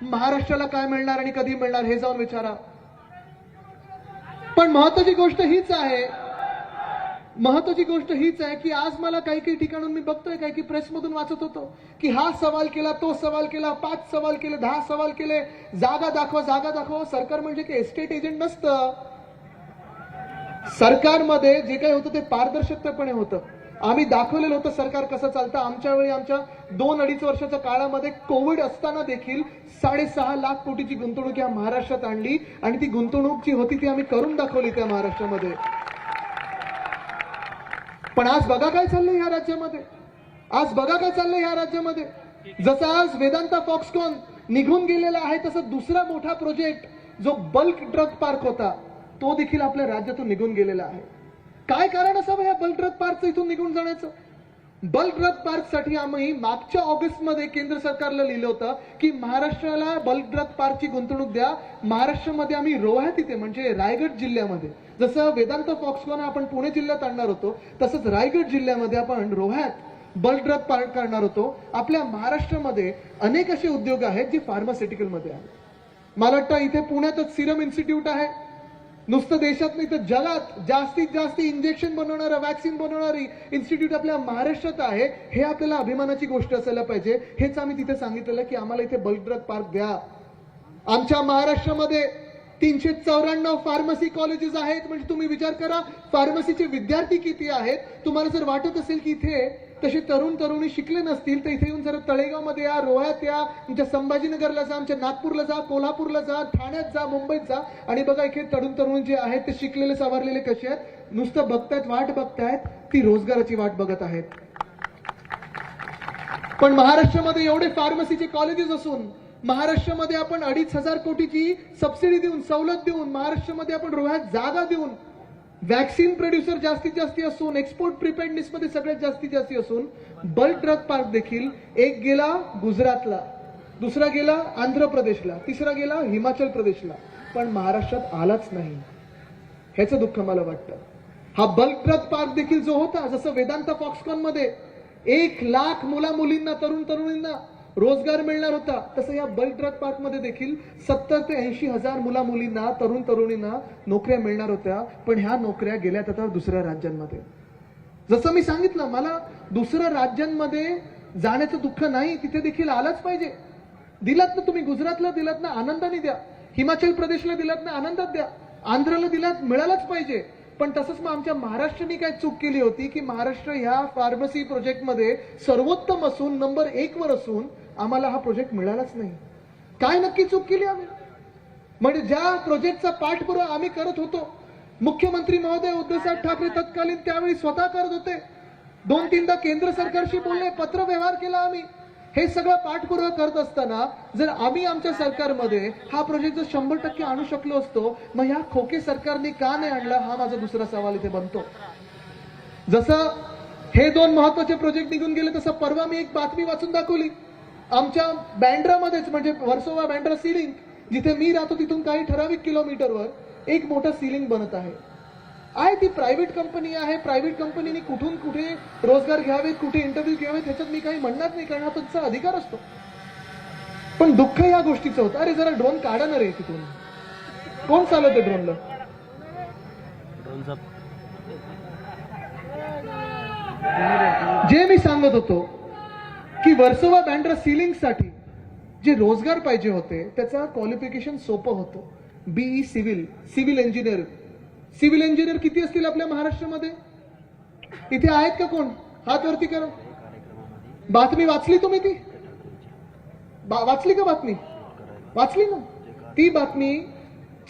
[SPEAKER 3] महाराष्ट्राला काय मिळणार आणि कधी मिळणार हे जाऊन विचारा. पण महत्वाची गोष्ट हीच आहे की आज मला काही काही ठिकाणून मी बघतोय, काही काही प्रेसमधून वाचत होतो की हा सवाल केला, तो सवाल केला, 5 सवाल केले, 10 सवाल केले, जागा दाखवा, जागा दाखवा. सरकार म्हणजे की एस्टेट एजंट नसतं. सरकारमध्ये जे काही होतं ते पारदर्शकपणे होतं. आम्ही दाखवलेलं होतं सरकार कसं चालतं. आमच्या वेळी, आमच्या 2-2.5 वर्षाच्या काळामध्ये कोविड असताना देखील 6.5 लाख कोटीची गुंतवणूक या महाराष्ट्रात आणली आणि ती गुंतवणूक जी होती ती आम्ही करून दाखवली त्या महाराष्ट्रामध्ये. पण आज बघा काय चाललंय ह्या राज्यामध्ये. आज बघा काय चाललंय ह्या राज्यामध्ये. जसं आज वेदांता फॉक्सकॉन निघून गेलेला आहे, तसं दुसरा मोठा प्रोजेक्ट जो बल्क ड्रग पार्क होता तो देखील आपल्या राज्यातून निघून गेलेला आहे. काय कारण असावं या बल्क ड्रग पार्कचं इथून निघून जाण्याचं. बल्क ड्रग पार्क साठी आम्ही मागच्या ऑगस्टमध्ये केंद्र सरकारला लिहिलं होतं की महाराष्ट्राला बल्क ड्रग पार्कची गुंतवणूक द्या. महाराष्ट्रामध्ये आम्ही रोहा तिथे म्हणजे रायगड जिल्ह्यामध्ये, जसं वेदांत फॉक्सकॉन आपण पुणे जिल्ह्यात आणणार होतो तसंच रायगड जिल्ह्यामध्ये आपण रोह्यात बल्क ड्रग पार्क करणार होतो. आपल्या महाराष्ट्रामध्ये अनेक असे उद्योग आहेत जे फार्मास्युटिकल मध्ये आहेत. मला वाटतं इथे पुण्यातच सिरम इन्स्टिट्यूट आहे. नुसतं देशात नाही तर जगात जास्तीत जास्त इंजेक्शन बनवणारं, वॅक्सिन बनवणारी इन्स्टिट्यूट आपल्या महाराष्ट्रात आहे. हे आपल्याला अभिमानाची गोष्ट असायला पाहिजे. हेच आम्ही तिथे सांगितलेलं की आम्हाला इथे बल्क ड्रग पार्क द्या. आमच्या महाराष्ट्रामध्ये 394 फार्मसी कॉलेजेस आहेत. म्हणजे तुम्ही विचार करा फार्मसीचे विद्यार्थी किती आहेत. तुम्हाला जर वाटत असेल की इथे तसे तरुणी शिकले नसतील तर इथे येऊन जरा तळेगावमध्ये या, रोह्यात या, आमच्या संभाजीनगरला जा, आमच्या नागपूरला जा, कोल्हापूरला जा, ठाण्यात जा, मुंबईत जा आणि बघा इथे तरुण जे आहेत ते शिकलेले सवरलेले कसे आहेत. नुसतं बघतायत, वाट बघतायत, ती रोजगाराची वाट बघत आहेत. पण महाराष्ट्रामध्ये एवढे फार्मसीचे कॉलेजेस असून महाराष्ट्रामध्ये आपण 2,500 कोटीची सबसिडी देऊन, सवलत देऊन, महाराष्ट्रामध्ये आपण रोह्यात जागा देऊन, वॅक्सिन प्रोड्युसर जास्तीत जास्त असून, एक्सपोर्ट प्रिपेअर्डनेस मध्ये सगळ्यात जास्तीत जास्त असून, बल्क ड्रग पार्क देखील एक गेला गुजरातला, दुसरा गेला आंध्र प्रदेशला, तिसरा गेला हिमाचल प्रदेशला, पण महाराष्ट्रात आलाच नाही. ह्याचं दुःख मला वाटतं. हा बल्क ड्रग पार्क देखील जो होता, जसं वेदांता फॉक्सकॉन मध्ये 1 लाख मुलींना, तरुणींना रोजगार मिळणार होता, तसं या बल्क ड्रग पार्क मध्ये देखील 70 ते 80 हजार मुलींना, तरुणींना नोकऱ्या मिळणार होत्या. पण ह्या नोकऱ्या गेल्यात आता दुसऱ्या राज्यांमध्ये. जसं मी सांगितलं, मला दुसऱ्या राज्यांमध्ये जाण्याचं दुःख नाही, तिथे देखील आलंच पाहिजे. दिलात ना तुम्ही, गुजरातला दिलात ना, आनंदाने द्या. हिमाचल प्रदेशला दिलात ना, आनंदात द्या. आंध्रला दिलात, मिळालंच पाहिजे. पण तसंच मग आमच्या महाराष्ट्राने काय चूक केली होती की महाराष्ट्र ह्या फार्मसी प्रोजेक्टमध्ये सर्वोत्तम असून नंबर 1 वर असून आम्हाला हा प्रोजेक्ट मिळालाच नाही. काय नक्की चूक केली आम्ही. म्हणजे ज्या प्रोजेक्टचा पाठपुरावा आम्ही करत होतो, मुख्यमंत्री महोदय उद्धवसाहेब ठाकरे तत्कालीन त्यावेळी स्वतः करत होते. 2-3दा केंद्र सरकारशी बोलले, पत्र व्यवहार केला आम्ही. हे सगळं पाठपुरावा करत असताना जर आम्ही आमच्या सरकारमध्ये हा प्रोजेक्ट जर 100% आणू शकलो असतो, मग ह्या खोके सरकारने का नाही आणला, हा माझा दुसरा सवाल इथे बनतो. जसं हे 2 महत्वाचे प्रोजेक्ट निघून गेले, तसं परवा मी एक बातमी वाचून दाखवली. आमच्या बँड्रामध्येच म्हणजे वर्सोवा बँड्रा सिलिंग, जिथे मी राहतो तिथून काही ठराविक किलोमीटरवर एक मोठा सिलिंग बनत आहे. ती प्रायव्हेट कंपनी आहे. प्रायव्हेट कंपनीने कुठून कुठे रोजगार घ्यावेत, कुठे इंटरव्ह्यू घ्यावेत, ह्याच्यात मी काही म्हणणार नाही, कारण हा त्यांचा अधिकार असतो. पण दुःख या गोष्टीचं होतं, अरे जरा ड्रोन काढा ना रे तिथून. कोण चालवते ड्रोनला. जे मी सांगत होतो की वर्सोवा बँड्रा सिलिंग साठी जे रोजगार पाहिजे होते त्याचा क्वालिफिकेशन सोपं होतं. BE civil engineer. Civil engineer किती असतील आपल्या महाराष्ट्रामध्ये. इथे आहेत का कोण, हात वरती करा. बातमी वाचली तुम्ही, ती वाचली का बातमी, वाचली ना. ती बातमी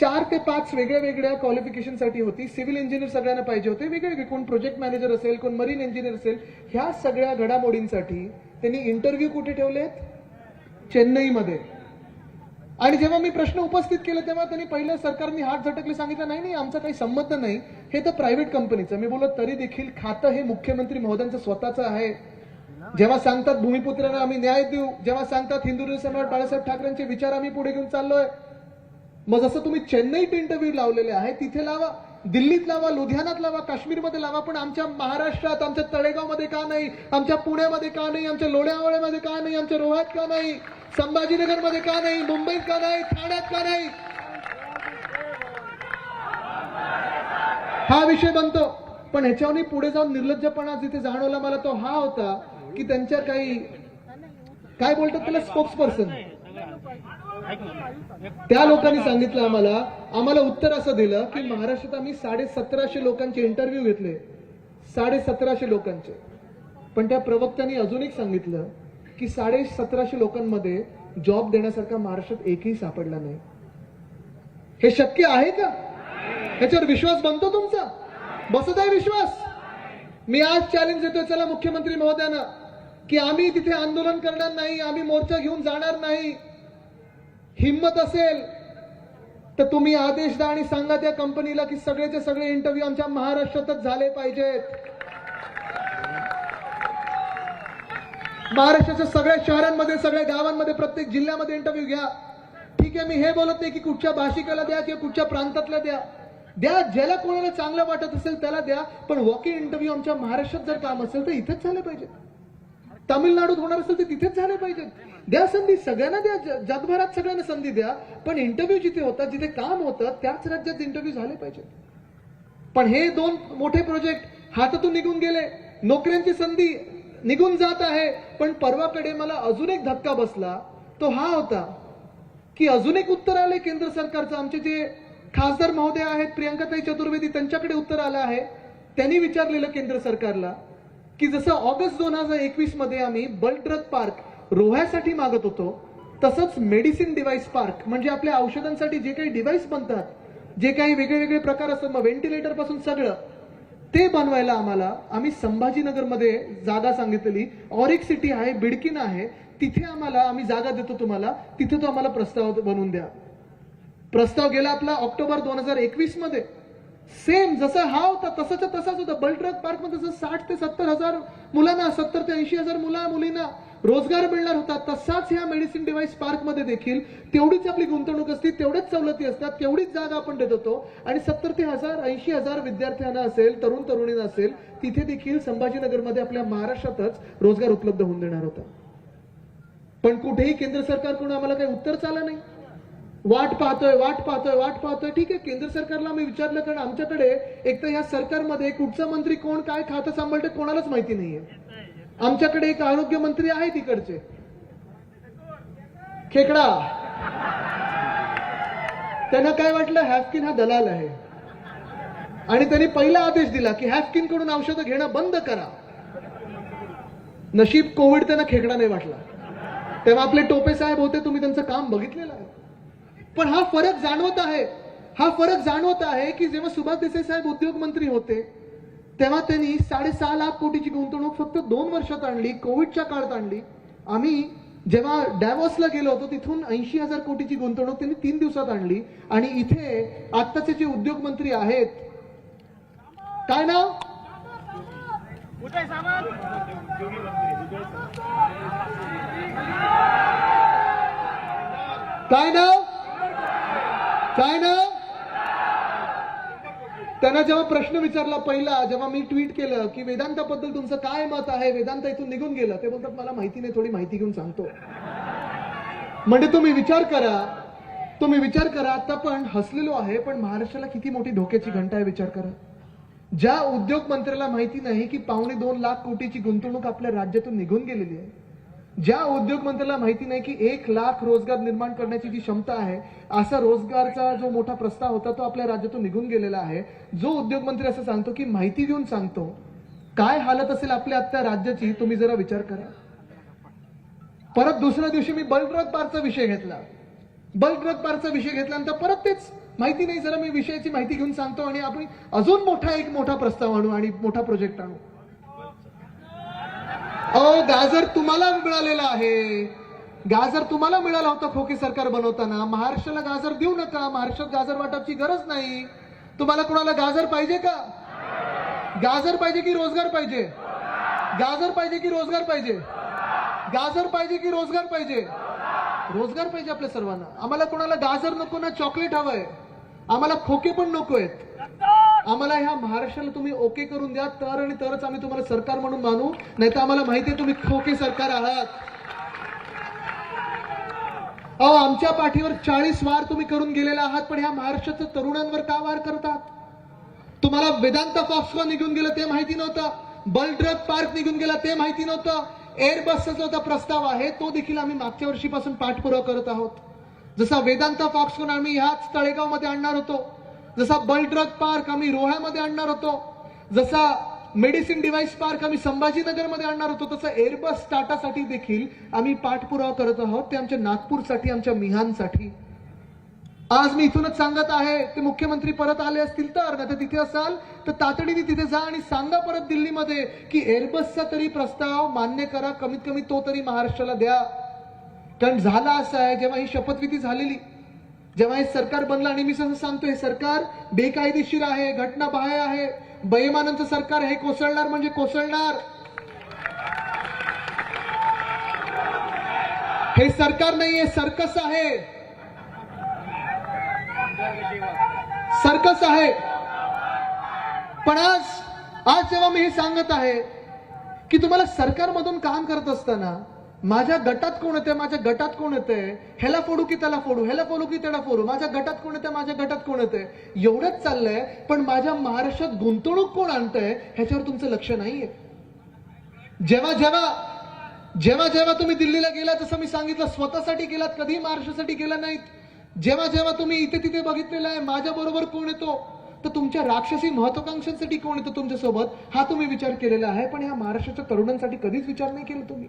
[SPEAKER 3] 4 ते 5 वेगळ्या क्वालिफिकेशन साठी होती. सिव्हिल इंजिनियर सगळ्यांना पाहिजे होते, वेगळे. कोण प्रोजेक्ट मॅनेजर असेल, कोण मरीन इंजिनियर असेल. ह्या सगळ्या घडामोडींसाठी त्यांनी इंटरव्ह्यू कुठे ठेवलेत, चेन्नईमध्ये. आणि जेव्हा मी प्रश्न उपस्थित केला तेव्हा त्यांनी पहिल्या सरकारने हात झटकले, सांगितलं नाही आमचा काही संबंध नाही, हे तर प्रायव्हेट कंपनीचं. मी बोलत तरी देखील खातं हे मुख्यमंत्री महोदयांचं स्वतःचं आहे. जेव्हा सांगतात भूमिपुत्रांना आम्ही न्याय देऊ, जेव्हा सांगतात हिंदू सम्राट बाळासाहेब ठाकरेंचे विचार आम्ही पुढे घेऊन चाललोय, मग जसं तुम्ही चेन्नईत इंटरव्ह्यू लावलेले आहे तिथे लावा, दिल्लीत लावा, लुधियानात लावा, काश्मीरमध्ये लावा, पण आमच्या महाराष्ट्रात, आमच्या तळेगावमध्ये का नाही, आमच्या पुण्यामध्ये का नाही, आमच्या लोणावळ्यामध्ये का नाही, आमच्या रोह्यात का नाही, संभाजीनगरमध्ये का नाही, मुंबईत का नाही, ठाण्यात का नाही. हा विषय बनतो. पण ह्याच्यावर पुढे जाऊन निर्लज्जपणा जिथे जाणवला मला तो हा होता की त्यांच्या काही काय बोलतात त्याला स्पोक्सपर्सन, त्या लोकांनी सांगितलं आम्हाला उत्तर असं दिलं की महाराष्ट्रात आम्ही 1750 लोकांचे इंटरव्ह्यू घेतले, 1750 लोकांचे. पण त्या प्रवक्त्यांनी अजून एक सांगितलं की 1750 लोकांमध्ये जॉब देण्यासारखा महाराष्ट्रात एकही सापडला नाही. हे शक्य आहे का. ह्याच्यावर विश्वास बनतो तुमचा, बसत आहे विश्वास. मी आज चॅलेंज देतोय चला मुख्यमंत्री महोदयांना की आम्ही तिथे आंदोलन करणार नाही, आम्ही मोर्चा घेऊन जाणार नाही. हिम्मत असेल तर तुम्ही आदेश द्या आणि सांगा त्या कंपनीला की सगळेचे सगळे इंटरव्ह्यू आमच्या महाराष्ट्रातच झाले पाहिजेत. महाराष्ट्राच्या सगळ्या शहरांमध्ये, सगळ्या गावांमध्ये, प्रत्येक जिल्ह्यामध्ये इंटरव्ह्यू घ्या. ठीक आहे, मी हे बोलत नाही की कुठच्या भाषिकाला द्या किंवा कुठच्या प्रांतातला द्या, ज्याला कोणाला चांगलं वाटत असेल त्याला द्या, पण वॉक इन इंटरव्ह्यू आमच्या महाराष्ट्रात जर काम असेल तर इथेच झाले पाहिजे. तामिळनाडूत होणार असेल तर तिथेच झाले पाहिजेत. द्या संधी, सगळ्यांना द्या, जगभरात सगळ्यांना संधी द्या, पण इंटरव्ह्यू जिथे होतात, जिथे काम होतं त्याच राज्यात इंटरव्ह्यू झाले पाहिजेत. पण हे 2 मोठे प्रोजेक्ट हातातून निघून गेले, नोकऱ्यांची संधी निघून जात आहे. पण परवाकडे मला अजून एक धक्का बसला, तो हा होता की अजून एक उत्तर आलंय केंद्र सरकारचं. आमचे जे खासदार महोदय आहेत प्रियंकाताई चतुर्वेदी, त्यांच्याकडे उत्तर आलं आहे. त्यांनी विचारलेलं केंद्र सरकारला की जसं ऑगस्ट 2021 मध्ये आम्ही बल्क ड्रग पार्क रोह्यासाठी मागत होतो, तसंच मेडिसिन डिव्हाइस पार्क म्हणजे आपल्या औषधांसाठी जे काही डिव्हाइस बनतात, जे काही वेगळे वेगळे प्रकार असतात, मग व्हेंटिलेटर पासून सगळं ते बनवायला आम्ही संभाजीनगरमध्ये जागा सांगितलेली. ऑरिक सिटी आहे, बिडकीन आहे, तिथे आम्ही जागा देतो तुम्हाला, तिथे तो आम्हाला प्रस्ताव बनवून द्या. प्रस्ताव गेला आपला ऑक्टोबर 2021 मध्ये. सेम जसा हा होता तसाच्या तसाच होता. बल्क ड्रग पार्क मध्ये जसं 60 ते 70 हजार मुलांना, 70 ते 80 हजार मुलींना रोजगार मिळणार होता, तसाच ह्या मेडिसिन डिव्हाइस पार्क मध्ये देखील तेवढीच आपली गुंतवणूक असते, तेवढ्याच सवलती असतात, तेवढीच जागा आपण देत होतो. आणि 70 ते 80 हजार विद्यार्थ्यांना असेल, तरुणींना असेल, तिथे देखील संभाजीनगरमध्ये आपल्या महाराष्ट्रातच रोजगार उपलब्ध होऊन देणार होता. पण कुठेही केंद्र सरकारकडून आम्हाला काही उत्तरच आलं नाही. वाट पाहतोय. ठीक आहे, केंद्र सरकारला मी विचारलं, कारण आमच्याकडे एक तर या सरकारमध्ये कुठचा मंत्री कोण काय खातं सांभाळते कोणालाच माहिती नाहीये. आमच्याकडे एक आरोग्य मंत्री आहे तिकडचे, खेकडा. त्यांना काय वाटलं, हॅफकिन हा दलाल आहे आणि त्यांनी पहिला आदेश दिला की हॅफकिन कडून औषधं घेणं बंद करा. नशीब कोविड त्यांना खेकडा नाही वाटला, तेव्हा आपले टोपे साहेब होते, तुम्ही त्यांचं काम बघितलेलं आहे. पण हा फरक जाणवत आहे की जेव्हा सुभाष देसाई साहेब उद्योग मंत्री होते तेव्हा त्यांनी 6.5 लाख कोटीची गुंतवणूक फक्त 2 वर्षात आणली, कोविडच्या काळात आणली. आम्ही जेव्हा डॅव्हॉसला गेलो होतो तिथून 80,000 कोटीची गुंतवणूक त्यांनी 3 दिवसात आणली. आणि इथे आत्ताचे जे उद्योग मंत्री आहेत, काय नाव, काय नाव, त्यांना जेव्हा प्रश्न विचारला पहिला, जेव्हा मी ट्विट केलं की वेदांताबद्दल तुमचं काय मत आहे, वेदांत इथून निघून गेलं, ते बोलतात मला माहिती नाही, थोडी माहिती घेऊन सांगतो. म्हणजे तुम्ही विचार करा. आता पण हसलेलो आहे, पण महाराष्ट्राला किती मोठी धोक्याची घंटा आहे विचार करा. ज्या उद्योग मंत्र्याला माहिती नाही की 2.25 लाख कोटीची गुंतवणूक आपल्या राज्यातून निघून गेलेली आहे, ज्या उद्योग मंत्र्याला माहिती नाही की 1 लाख रोजगार निर्माण करण्याची जी क्षमता आहे, असा रोजगारचा जो मोठा प्रस्ताव होता तो आपल्या राज्यातून निघून गेलेला आहे, जो उद्योग मंत्री असं सांगतो की माहिती घेऊन सांगतो, काय हालत असेल आपल्या आत्ता राज्याची, तुम्ही जरा विचार करा. परत दुसऱ्या दिवशी मी बल्क ड्रग पार्कचा विषय घेतल्यानंतर परत तेच माहिती नाही, जरा मी विषयाची माहिती घेऊन सांगतो आणि आपण अजून एक मोठा प्रस्ताव आणू आणि मोठा प्रोजेक्ट आणू. गाजर तुम्हाला मिळालेला आहे, गाजर तुम्हाला मिळाला होता खोके सरकार बनवताना. महाराष्ट्राला गाजर देऊ नका, महाराष्ट्रात गाजर वाटपची गरज नाही. तुम्हाला कोणाला गाजर पाहिजे का? गाजर पाहिजे की रोजगार पाहिजे? गाजर पाहिजे की रोजगार पाहिजे? गाजर पाहिजे की रोजगार पाहिजे? रोजगार पाहिजे आपल्या सर्वांना. आम्हाला कोणाला गाजर नको ना चॉकलेट हवंय, आम्हाला खोके पण नको आहेत. आम्हाला ह्या महाराष्ट्राला तुम्ही ओके करून द्या, तर आणि तरच आम्ही तुम्हाला सरकार म्हणून मानू, नाही तर आम्हाला माहिती आहे तुम्ही खोके सरकार आहात. आमच्या पाठीवर 40 वार तुम्ही करून गेलेला आहात, पण ह्या महाराष्ट्राच्या तरुणांवर का वार करतात? तुम्हाला वेदांता फॉक्सकॉन निघून गेलं ते माहिती नव्हतं, बल्क ड्रग पार्क निघून गेला ते माहिती नव्हतं, एअरबसचा जो आता प्रस्ताव आहे तो देखील आम्ही मागच्या वर्षीपासून पाठपुरावा करत आहोत. जसा वेदांता फॉक्सकॉन आम्ही ह्याच तळेगाव मध्ये आणणार होतो, जसा बल्क ड्रग पार्क आम्ही रोह्यामध्ये आणणार होतो, जसा मेडिसिन डिव्हाइस पार्क आम्ही संभाजीनगरमध्ये आणणार होतो, तसं एअरबस टाटासाठी देखील आम्ही पाठपुरावा करत आहोत. ते आमच्या नागपूरसाठी, आमच्या मिहानसाठी. आज मी इथूनच सांगत आहे, ते मुख्यमंत्री परत आले असतील तर, नाही तर तिथे असाल तर तातडीने तिथे जा आणि सांगा परत दिल्लीमध्ये की एअरबसचा तरी प्रस्ताव मान्य करा, कमीत कमी तो तरी महाराष्ट्राला द्या. कारण झाला असं आहे, जेव्हा ही शपथविधी झालेली, जेव्हा हे सरकार बनलं, आणि मी असं सांगतो हे सरकार बेकायदेशीर आहे, घटनाबाह्य आहे, बेईमानांचं सरकार, हे कोसळणार म्हणजे कोसळणार. हे सरकार नाहीये, सर्कस आहे, सर्कस आहे. पण आज जेव्हा मी हे सांगत आहे की तुम्हाला सरकारमधून काम करत असताना माझ्या गटात कोण येते, माझ्या गटात कोण येते, ह्याला फोडू की त्याला फोडू, ह्याला फोडू की त्याला फोडू, माझ्या गटात कोण येते, माझ्या गटात कोण येते, एवढंच चाललंय. पण माझ्या महाराष्ट्रात गुंतवणूक कोण आणतंय ह्याच्यावर तुमचं लक्ष नाहीये. जेव्हा जेव्हा जेव्हा तुम्ही दिल्लीला गेलात, जसं मी सांगितलं, स्वतःसाठी गेलात, कधी महाराष्ट्रासाठी गेला नाहीत. जेव्हा जेव्हा तुम्ही इथे तिथे बघितलेलं आहे माझ्या बरोबर कोण येतो, तर तुमच्या राक्षसी महत्वाकांक्षांसाठी कोण येतो तुमच्यासोबत, हा तुम्ही विचार केलेला आहे. पण ह्या महाराष्ट्राच्या तरुणांसाठी कधीच विचार नाही केला तुम्ही.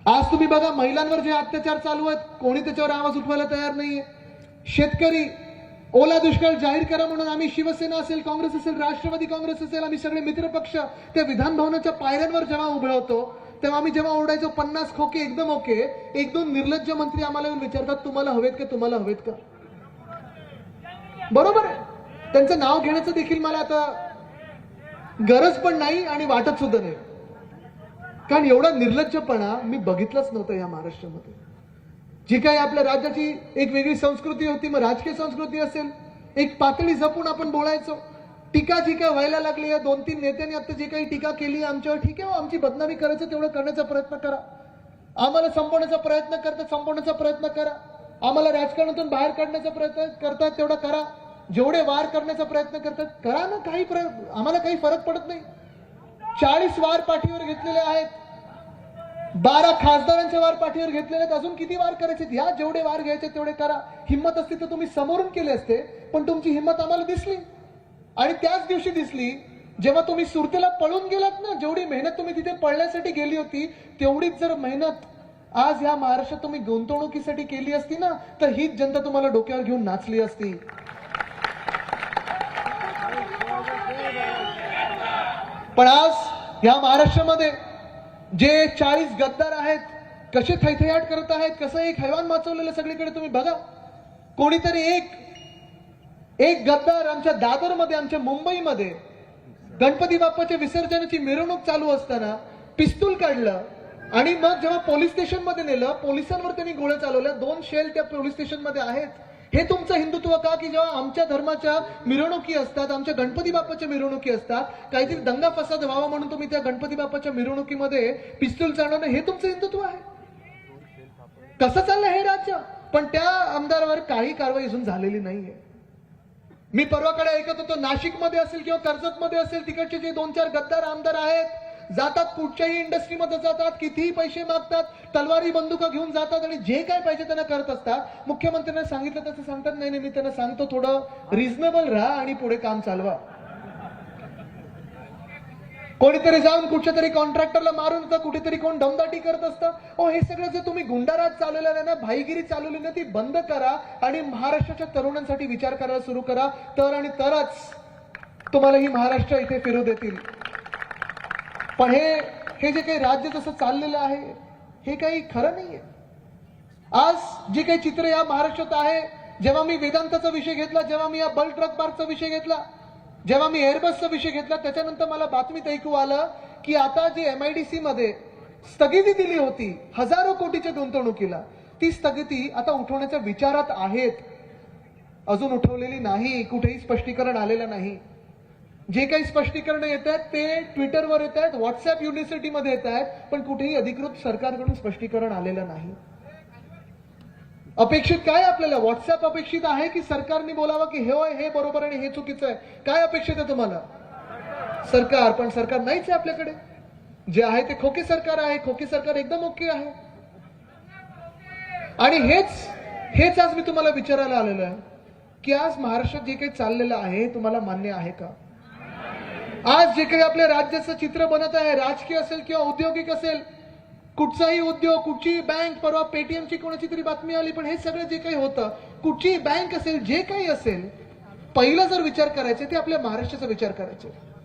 [SPEAKER 3] आज तुम्ही बघा महिलांवर जे अत्याचार चालू आहेत, कोणी त्याच्यावर आवाज उठवायला तयार नाहीये. शेतकरी ओला दुष्काळ जाहीर करा म्हणून आम्ही शिवसेना असेल, काँग्रेस असेल, राष्ट्रवादी काँग्रेस असेल, आम्ही सगळे मित्र पक्ष त्या विधान भवनाच्या पायऱ्यांवर जेव्हा उभे होतो तेव्हा आम्ही जेव्हा ओरडायचो 50 खोके एकदम ओके, एक दोन निर्लज्ज मंत्री आम्हाला येऊन विचारतात तुम्हाला हवेत का, तुम्हाला हवेत का. बरोबर आहे, त्यांचं नाव घेण्याचं देखील मला आता गरज पण नाही आणि वाटत सुद्धा नाही. कारण एवढा निर्लज्जपणा मी बघितलाच नव्हता या महाराष्ट्रामध्ये. जी काही आपल्या राज्याची एक वेगळी संस्कृती होती, मग राजकीय संस्कृती असेल, एक पातळी जपून आपण बोलायचो. टीका जी काय व्हायला लागली आहे, 2-3 नेत्यांनी आता जी काही टीका केली आमच्यावर, ठीक आहे, आमची बदनामी करायचं तेवढं करण्याचा प्रयत्न करा, आम्हाला संपवण्याचा प्रयत्न करतात संपवण्याचा प्रयत्न करा, आम्हाला राजकारणातून बाहेर काढण्याचा प्रयत्न करतात तेवढा करा, जेवढे वार करण्याचा प्रयत्न करतात करा ना, आम्हाला काही फरक पडत नाही. 40 वार पाठीवर घेतलेले आहेत, 12 खासदारांचे वार पाठीवर घेतलेले आहेत, अजून किती वार करायचे, ह्या जेवढे वार घ्यायचे तेवढे करा. हिंमत असती तर तुम्ही समोरून केले असते, पण तुमची हिंमत आम्हाला दिसली. आणि त्याच दिवशी दिसली जेव्हा तुम्ही सुरतेला पळून गेलात ना, जेवढी मेहनत तुम्ही तिथे पळण्यासाठी गेली होती तेवढीच जर मेहनत आज ह्या महाराष्ट्रात तुम्ही गुंतवणुकीसाठी केली असती ना, तर हीच जनता तुम्हाला डोक्यावर घेऊन नाचली असती. पण आज या महाराष्ट्रामध्ये जे 40 गद्दार आहेत, कसे थैथयाट करत आहेत, कसं एक हैवान माचवलेलं सगळीकडे तुम्ही बघा. कोणीतरी एक गद्दार आमच्या दादरमध्ये, आमच्या मुंबईमध्ये गणपती बाप्पाच्या विसर्जनाची मिरवणूक चालू असताना पिस्तूल काढलं आणि मग जेव्हा पोलीस स्टेशनमध्ये नेलं, पोलिसांवर त्यांनी गोळ्या चालवल्या. 2 शेल त्या पोलीस स्टेशनमध्ये आहेत. हे तुमचं हिंदुत्व का, की जेव्हा आमच्या धर्माच्या मिरवणुकी असतात, आमच्या गणपती बाप्पाच्या मिरवणुकी असतात, काहीतरी दंगा फसाद व्हावा म्हणून तुम्ही त्या गणपती बाप्पाच्या मिरवणुकीमध्ये पिस्तूल चालवणं, हे तुमचं हिंदुत्व आहे? कसं चाललंय हे राज्य? पण त्या आमदारावर काही कारवाई अजून झालेली नाहीये. मी परवाकडे ऐकत होतो, नाशिकमध्ये असेल किंवा कर्जतमध्ये असेल, तिकडचे जे 2-4 गद्दार आमदार आहेत, जातात कुठच्याही इंडस्ट्रीमध्ये जातात, कितीही पैसे मागतात, तलवारी बंदुका घेऊन जातात आणि जे काय पाहिजे त्यांना करत असतात. मुख्यमंत्र्यांना सांगितलं तसं सांगतात, नाही मी त्यांना सांगतो थोडं रिझनेबल राहा आणि पुढे काम चालवा. कोणीतरी जाऊन कुठच्या तरी कॉन्ट्रॅक्टरला मारून येतं, कुठेतरी कोण दमदाटी करत असतं. हे सगळं जे तुम्ही गुंडाराज चालवलेला आहे ना, भाईगिरी चालवली ना, ती बंद करा आणि महाराष्ट्राच्या तरुणांसाठी विचार करायला सुरू करा, तर आणि तरच तुम्हाला ही महाराष्ट्र इथे फिरू देतील. पण हे जे काही राज्य जसं चाललेलं आहे हे काही खरं नाहीये. आज जे काही चित्र या महाराष्ट्रात आहे, जेव्हा मी वेदांताचा विषय घेतला, जेव्हा मी या बल्क ड्रग पार्कचा विषय घेतला, जेव्हा मी एअरबसचा विषय घेतला, त्याच्यानंतर मला बातमीत ऐकू आलं की आता जी MIDC मध्ये स्थगिती दिली होती हजारो कोटीच्या गुंतवणुकीला, ती स्थगिती आता उठवण्याच्या विचारात आहेत. अजून उठवलेली नाही, कुठेही स्पष्टीकरण आलेलं नाही. जे काही स्पष्टीकरण येत आहेत ते ट्विटरवर येत आहेत, व्हॉट्सअप युनिव्हर्सिटीमध्ये येत आहेत, पण कुठेही अधिकृत सरकारकडून स्पष्टीकरण आलेलं नाही. अपेक्षित काय आपल्याला? व्हॉट्सअप अपेक्षित आहे की सरकारने बोलावं की हे बरोबर आणि हे चुकीचं आहे? काय अपेक्षित आहे तुम्हाला? सरकार. पण सरकार नाहीच आहे आपल्याकडे. जे आहे ते खोके सरकार आहे. खोके सरकार एकदम ओके आहे. आणि हेच आज मी तुम्हाला विचारायला आलेलो आहे की आज महाराष्ट्रात जे काही चाललेलं आहे तुम्हाला मान्य आहे का? आज जे काही आपल्या राज्याचं चित्र बनत आहे, राजकीय असेल किंवा औद्योगिक असेल, कुठचाही उद्योग, कुठची बँक, परवा पेटीएमची कोणाची तरी बातमी आली, पण हे सगळं जे काही होतं, कुठची बँक असेल, जे काही असेल, पहिला जर विचार करायचे ते आपल्या महाराष्ट्राचा विचार करायचे.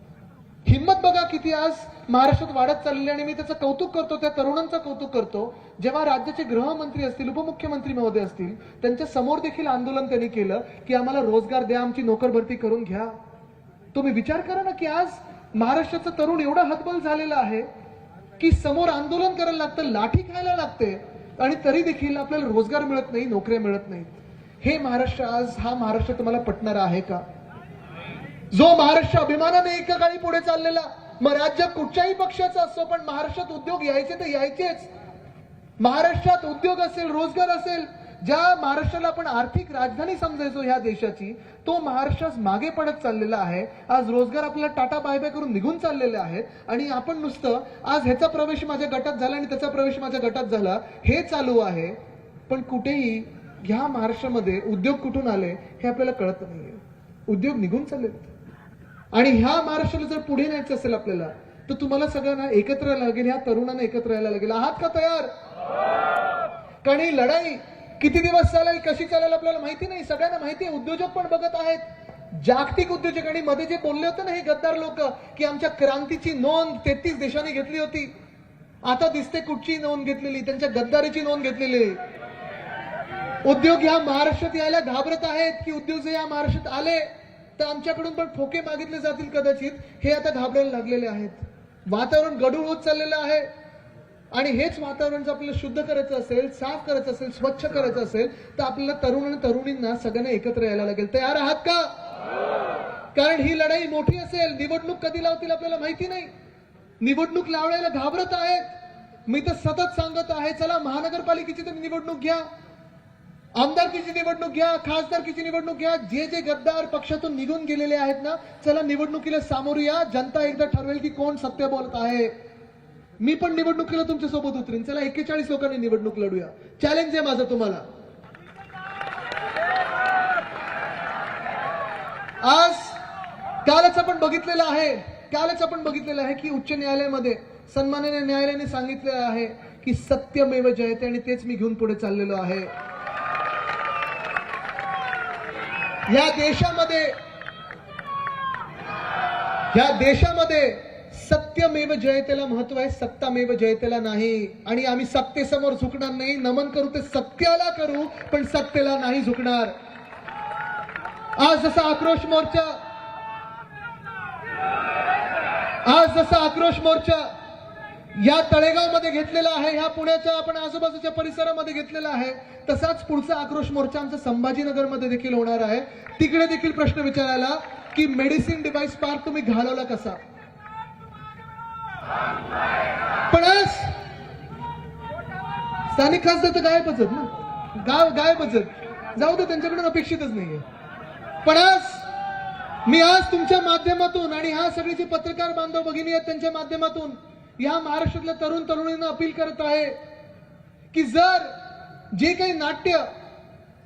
[SPEAKER 3] हिंमत बघा किती आज महाराष्ट्रात वाढत चाललेली, आणि मी त्याचं कौतुक करतो, त्या तरुणांचं कौतुक करतो. जेव्हा राज्याचे गृहमंत्री असतील, उपमुख्यमंत्री महोदय असतील, त्यांच्या समोर देखील आंदोलन त्यांनी केलं की आम्हाला रोजगार द्या, आमची नोकर भरती करून घ्या. तुम्ही विचार करा ना की आज महाराष्ट्राचा तरुण एवढा हतबल झालेला आहे की समोर आंदोलन करायला लागतं, लाठी खायला लागते, आणि तरी देखील आपल्याला रोजगार मिळत नाही, नोकऱ्या मिळत नाहीत. हे महाराष्ट्र आज, हा महाराष्ट्र तुम्हाला पटणारा आहे का? जो महाराष्ट्र अभिमानाने एका काळी पुढे चाललेला, मग राज्य कुठच्याही पक्षाचा असो, पण महाराष्ट्रात उद्योग यायचे तर यायचेच. महाराष्ट्रात उद्योग असेल, रोजगार असेल, ज्या महाराष्ट्राला आपण आर्थिक राजधानी समजायचो ह्या देशाची, तो महाराष्ट्र मागे पडत चाललेला आहे. आज रोजगार आपल्याला टाटा बाय बाय करून निघून चाललेले आहेत, आणि आपण नुसतं आज ह्याचा प्रवेश माझ्या गटात झाला आणि त्याचा प्रवेश माझ्या गटात झाला हे चालू आहे. पण कुठेही ह्या महाराष्ट्रामध्ये उद्योग कुठून आले हे आपल्याला कळत नाहीये. उद्योग निघून चालले, आणि ह्या महाराष्ट्राला जर पुढे न्यायचं असेल आपल्याला, तर तुम्हाला सगळ्यांना एकत्र यायला लागेल, ह्या तरुणांना एकत्र यायला लागेल. आहात का तयार? कारण ही लढाई किती दिवस चालेल, कशी चालेल आपल्याला माहिती नाही. सगळ्यांना माहिती आहे, उद्योजक पण बघत आहेत, जागतिक उद्योजक. आणि मध्ये जे बोलले होते ना हे गद्दार लोक की आमच्या क्रांतीची नोंद 33 देशांनी घेतली होती, आता दिसते कुठची नोंद घेतलेली, त्यांच्या गद्दारीची नोंद घेतलेली. उद्योग ह्या महाराष्ट्रात यायला घाबरत आहेत की उद्योग जर या महाराष्ट्रात आले तर आमच्याकडून पण ठोके मागितले जातील कदाचित, हे आता घाबरायला लागलेले आहेत. वातावरण गढूळ होत चाललेलं आहे, आणि हेच वातावरण जर आपल्याला शुद्ध करायचं असेल, साफ करायचं असेल, स्वच्छ करायचं असेल, तर आपल्याला तरुण आणि तरुणींना सगळ्यांना एकत्र यायला लागेल. तयार आहात का? कारण ही लढाई मोठी असेल. निवडणूक कधी लावतील आपल्याला माहिती नाही, निवडणूक लावण्याला घाबरत आहेत. मी तर सतत सांगत आहे, चला महानगरपालिकेची तर निवडणूक घ्या, आमदारकीची निवडणूक घ्या, खासदारकीची निवडणूक घ्या. जे जे गद्दार पक्षातून निघून गेलेले आहेत ना, चला निवडणुकीला सामोरे या. जनता एकदा ठरवेल की कोण सत्य बोलत आहे. मी पण निवडणुकीला तुमच्या सोबत उतरीन. चला 41 लोकांनी निवडणूक लढूया. चॅलेंज आहे माझं तुम्हाला. आज कालच आपण बघितलेलं आहे की उच्च न्यायालयामध्ये सन्माननीय न्यायालयाने सांगितलेलं आहे की सत्यमेव जयते, आणि तेच मी घेऊन पुढे चाललेलो आहे. या देशामध्ये सत्यमेव जयतेला महत्व आहे, सत्तामेव जयतेला नाही. आणि आम्ही सत्तेसमोर झुकणार नाही. नमन करू ते सत्याला करू, पण सत्तेला नाही झुकणार. आज जसा आक्रोश मोर्चा या तळेगावमध्ये घेतलेला आहे, ह्या पुण्याच्या आपण आजूबाजूच्या परिसरामध्ये घेतलेला आहे, तसाच पुढचा आक्रोश मोर्चा आमचा संभाजीनगरमध्ये देखील होणार आहे. तिकडे देखील प्रश्न विचारायला की मेडिसिन डिव्हाइस पार्क तुम्ही घालवला कसा. पण आज स्थानिक खासदार तर गायबच आहेत ना, गायबच आहेत. जाऊ दे, त्यांच्याकडून अपेक्षितच नाहीये. पण मी आज तुमच्या माध्यमातून आणि ह्या सगळीचे पत्रकार बांधव भगिनी आहेत त्यांच्या माध्यमातून या महाराष्ट्रातल्या तरुण तरुणींना अपील करत आहे की जर जे काही नाट्य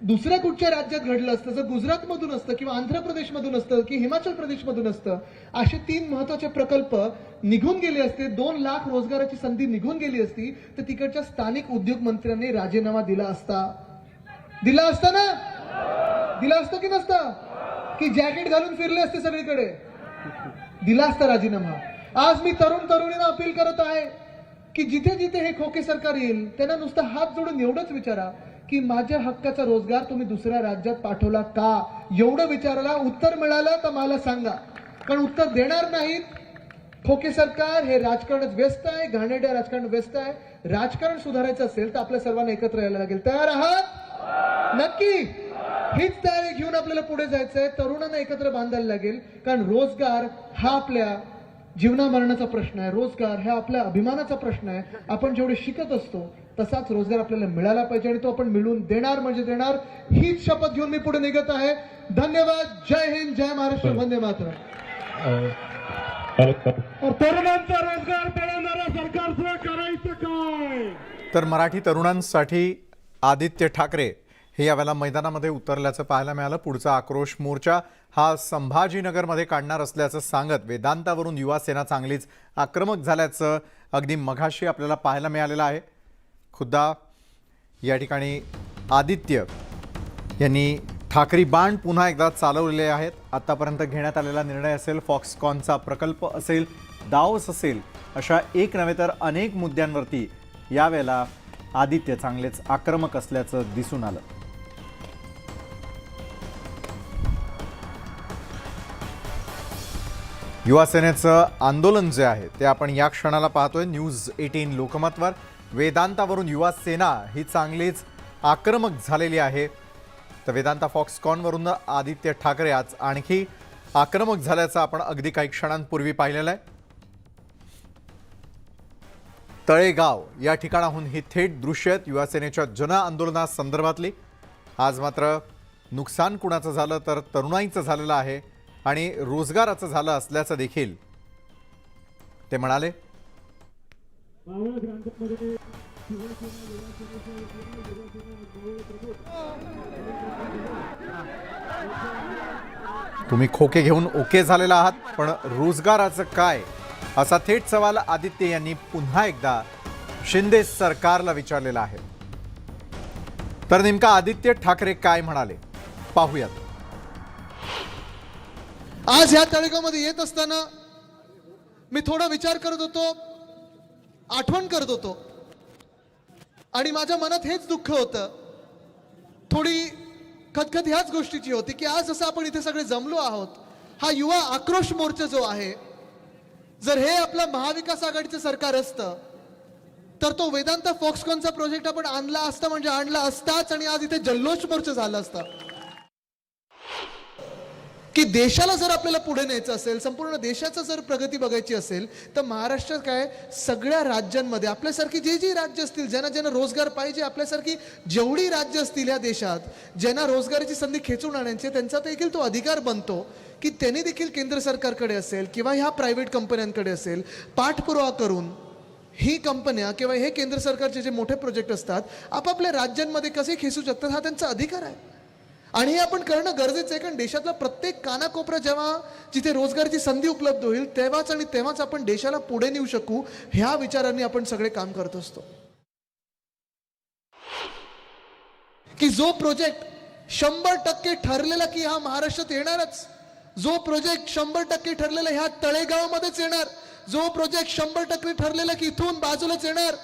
[SPEAKER 3] दुसऱ्या कुठच्या राज्यात घडलं असतं, जर गुजरात मधून असतं किंवा आंध्र प्रदेश मधून असतं की हिमाचल प्रदेश मधून असतं, असे 3 महत्वाचे प्रकल्प निघून गेले असते, 2 लाख रोजगाराची संधी निघून गेली असती, तर तिकडच्या स्थानिक उद्योग मंत्र्यांनी राजीनामा दिला असता ना? दिला असतं की नसतं? की जॅकेट घालून फिरले असते सगळीकडे? दिला असता राजीनामा. आज मी तरुण तरुणींना अपील करत आहे की जिथे जिथे हे खोके सरकार येईल त्यांना नुसतं हात जोडून एवढंच विचारा की माझ्या हक्काचा रोजगार तुम्ही दुसऱ्या राज्यात पाठवला का? एवढं विचारायला उत्तर मिळालं तर मला सांगा. कारण उत्तर देणार नाहीत. खोके सरकार हे राजकारणात व्यस्त आहे, घाणेरड्या राजकारणात व्यस्त आहे. राजकारण सुधारायचं असेल तर आपल्या सर्वांना एकत्र यायला लागेल. तयार आहात? नक्की. हीच तयारी घेऊन आपल्याला पुढे जायचंय. तरुणांना एकत्र बांधायला लागेल. कारण रोजगार हा आपल्या जीवना मरणाचा प्रश्न आहे. रोजगार हा आपल्या अभिमानाचा प्रश्न आहे. आपण जेवढे शिकत असतो तसाच रोजगार आपल्याला मिळाला पाहिजे आणि तो आपण मिळवून देणार म्हणजे देणार. हीच शपथ घेऊन मी पुढे निघत आहे. धन्यवाद. जय हिंद, जय महाराष्ट्र, वंदे मातरम.
[SPEAKER 8] तरुणांचा रोजगार पळवणाऱ्या सरकारचं करायचं काय?
[SPEAKER 10] तर मराठी तरुणांसाठी आदित्य ठाकरे हे यावेळेला मैदानामध्ये उतरल्याचं पाहायला मिळालं. पुढचा आक्रोश मोर्चा हा संभाजीनगरमध्ये काढणार असल्याचं सांगत वेदांतावरून युवा सेना चांगलीच आक्रमक झाल्याचं अगदी मघाशी आपल्याला पाहायला मिळालेलं आहे. खुद्दा या ठिकाणी आदित्य यांनी ठाकरी बाण पुन्हा एकदा चालवलेले आहेत. आतापर्यंत घेण्यात आलेला निर्णय असेल, फॉक्सकॉनचा प्रकल्प असेल, दावस असेल, अशा एक नव्हे तर अनेक मुद्द्यांवरती यावेळेला आदित्य चांगलेच आक्रमक असल्याचं दिसून आलं. युवा सेनेचं आंदोलन जे आहे ते आपण या क्षणाला पाहतोय न्यूज 18 लोकमतवर. वेदांतावरून युवा सेना ही चांगलीच आक्रमक झालेली आहे. तर वेदांता फॉक्सकॉनवरून आदित्य ठाकरे आज आणखी आक्रमक झाल्याचं आपण अगदी काही क्षणांपूर्वी पाहिलेलं आहे. तळेगाव या ठिकाणाहून ही थेट दृश्य आहेत युवा सेनेच्या जन आंदोलनासंदर्भातली. आज मात्र नुकसान कुणाचं झालं तर तरुणाईचं झालेलं आहे आणि रोजगाराचं झालं असल्याचं देखील ते म्हणाले. तुम्ही खोके घेऊन ओके झालेला आहात, पण रोजगाराचं काय, असा थेट सवाल आदित्य यांनी पुन्हा एकदा शिंदे सरकारला विचारलेला आहे. तर नेमका आदित्य ठाकरे काय म्हणाले पाहूयात.
[SPEAKER 3] आज ह्या तळेगावमध्ये येत असताना मी थोडा विचार करत होतो, आठवण करत होतो आणि माझ्या मनात हेच दुःख होतं, थोडी खतखत ह्याच गोष्टीची होती की आज जसं आपण इथे सगळे जमलो आहोत, हा युवा आक्रोश मोर्चा जो आहे, जर हे आपलं महाविकास आघाडीचं सरकार असतं तर तो वेदांता फॉक्सकॉनचा प्रोजेक्ट आपण आणला असता, म्हणजे आणला असताच आणि आज इथे जल्लोष मोर्चा झाला असता. की देशाला जर आपल्याला पुढे न्यायचं असेल, संपूर्ण देशाचं जर प्रगती बघायची असेल तर महाराष्ट्रात काय सगळ्या राज्यांमध्ये आपल्यासारखी जी राज्य असतील, ज्यांना ज्यांना रोजगार पाहिजे, आपल्यासारखी जेवढी राज्य असतील या देशात, ज्यांना रोजगाराची संधी खेचून आणायची, त्यांचा देखील तो अधिकार बनतो की त्यांनी देखील केंद्र सरकारकडे असेल किंवा ह्या प्रायव्हेट कंपन्यांकडे असेल पाठपुरावा करून ही कंपन्या किंवा हे केंद्र सरकारचे जे मोठे प्रोजेक्ट असतात आपापल्या राज्यांमध्ये कसे खेचू शकतात, हा त्यांचा अधिकार आहे. आणि हे आपण करणं गरजेचं आहे, कारण देशातला प्रत्येक कानाकोपरा जेव्हा जिथे रोजगाराची संधी उपलब्ध होईल तेव्हाच आणि तेव्हाच आपण देशाला पुढे नेऊ शकू, ह्या विचारांनी आपण सगळे काम करत असतो. की जो प्रोजेक्ट 100% ठरलेला की हा महाराष्ट्रात येणारच, जो प्रोजेक्ट 100% ठरलेला ह्या तळेगावमध्येच येणार, जो प्रोजेक्ट 100% ठरलेला की इथून बाजूलाच येणार,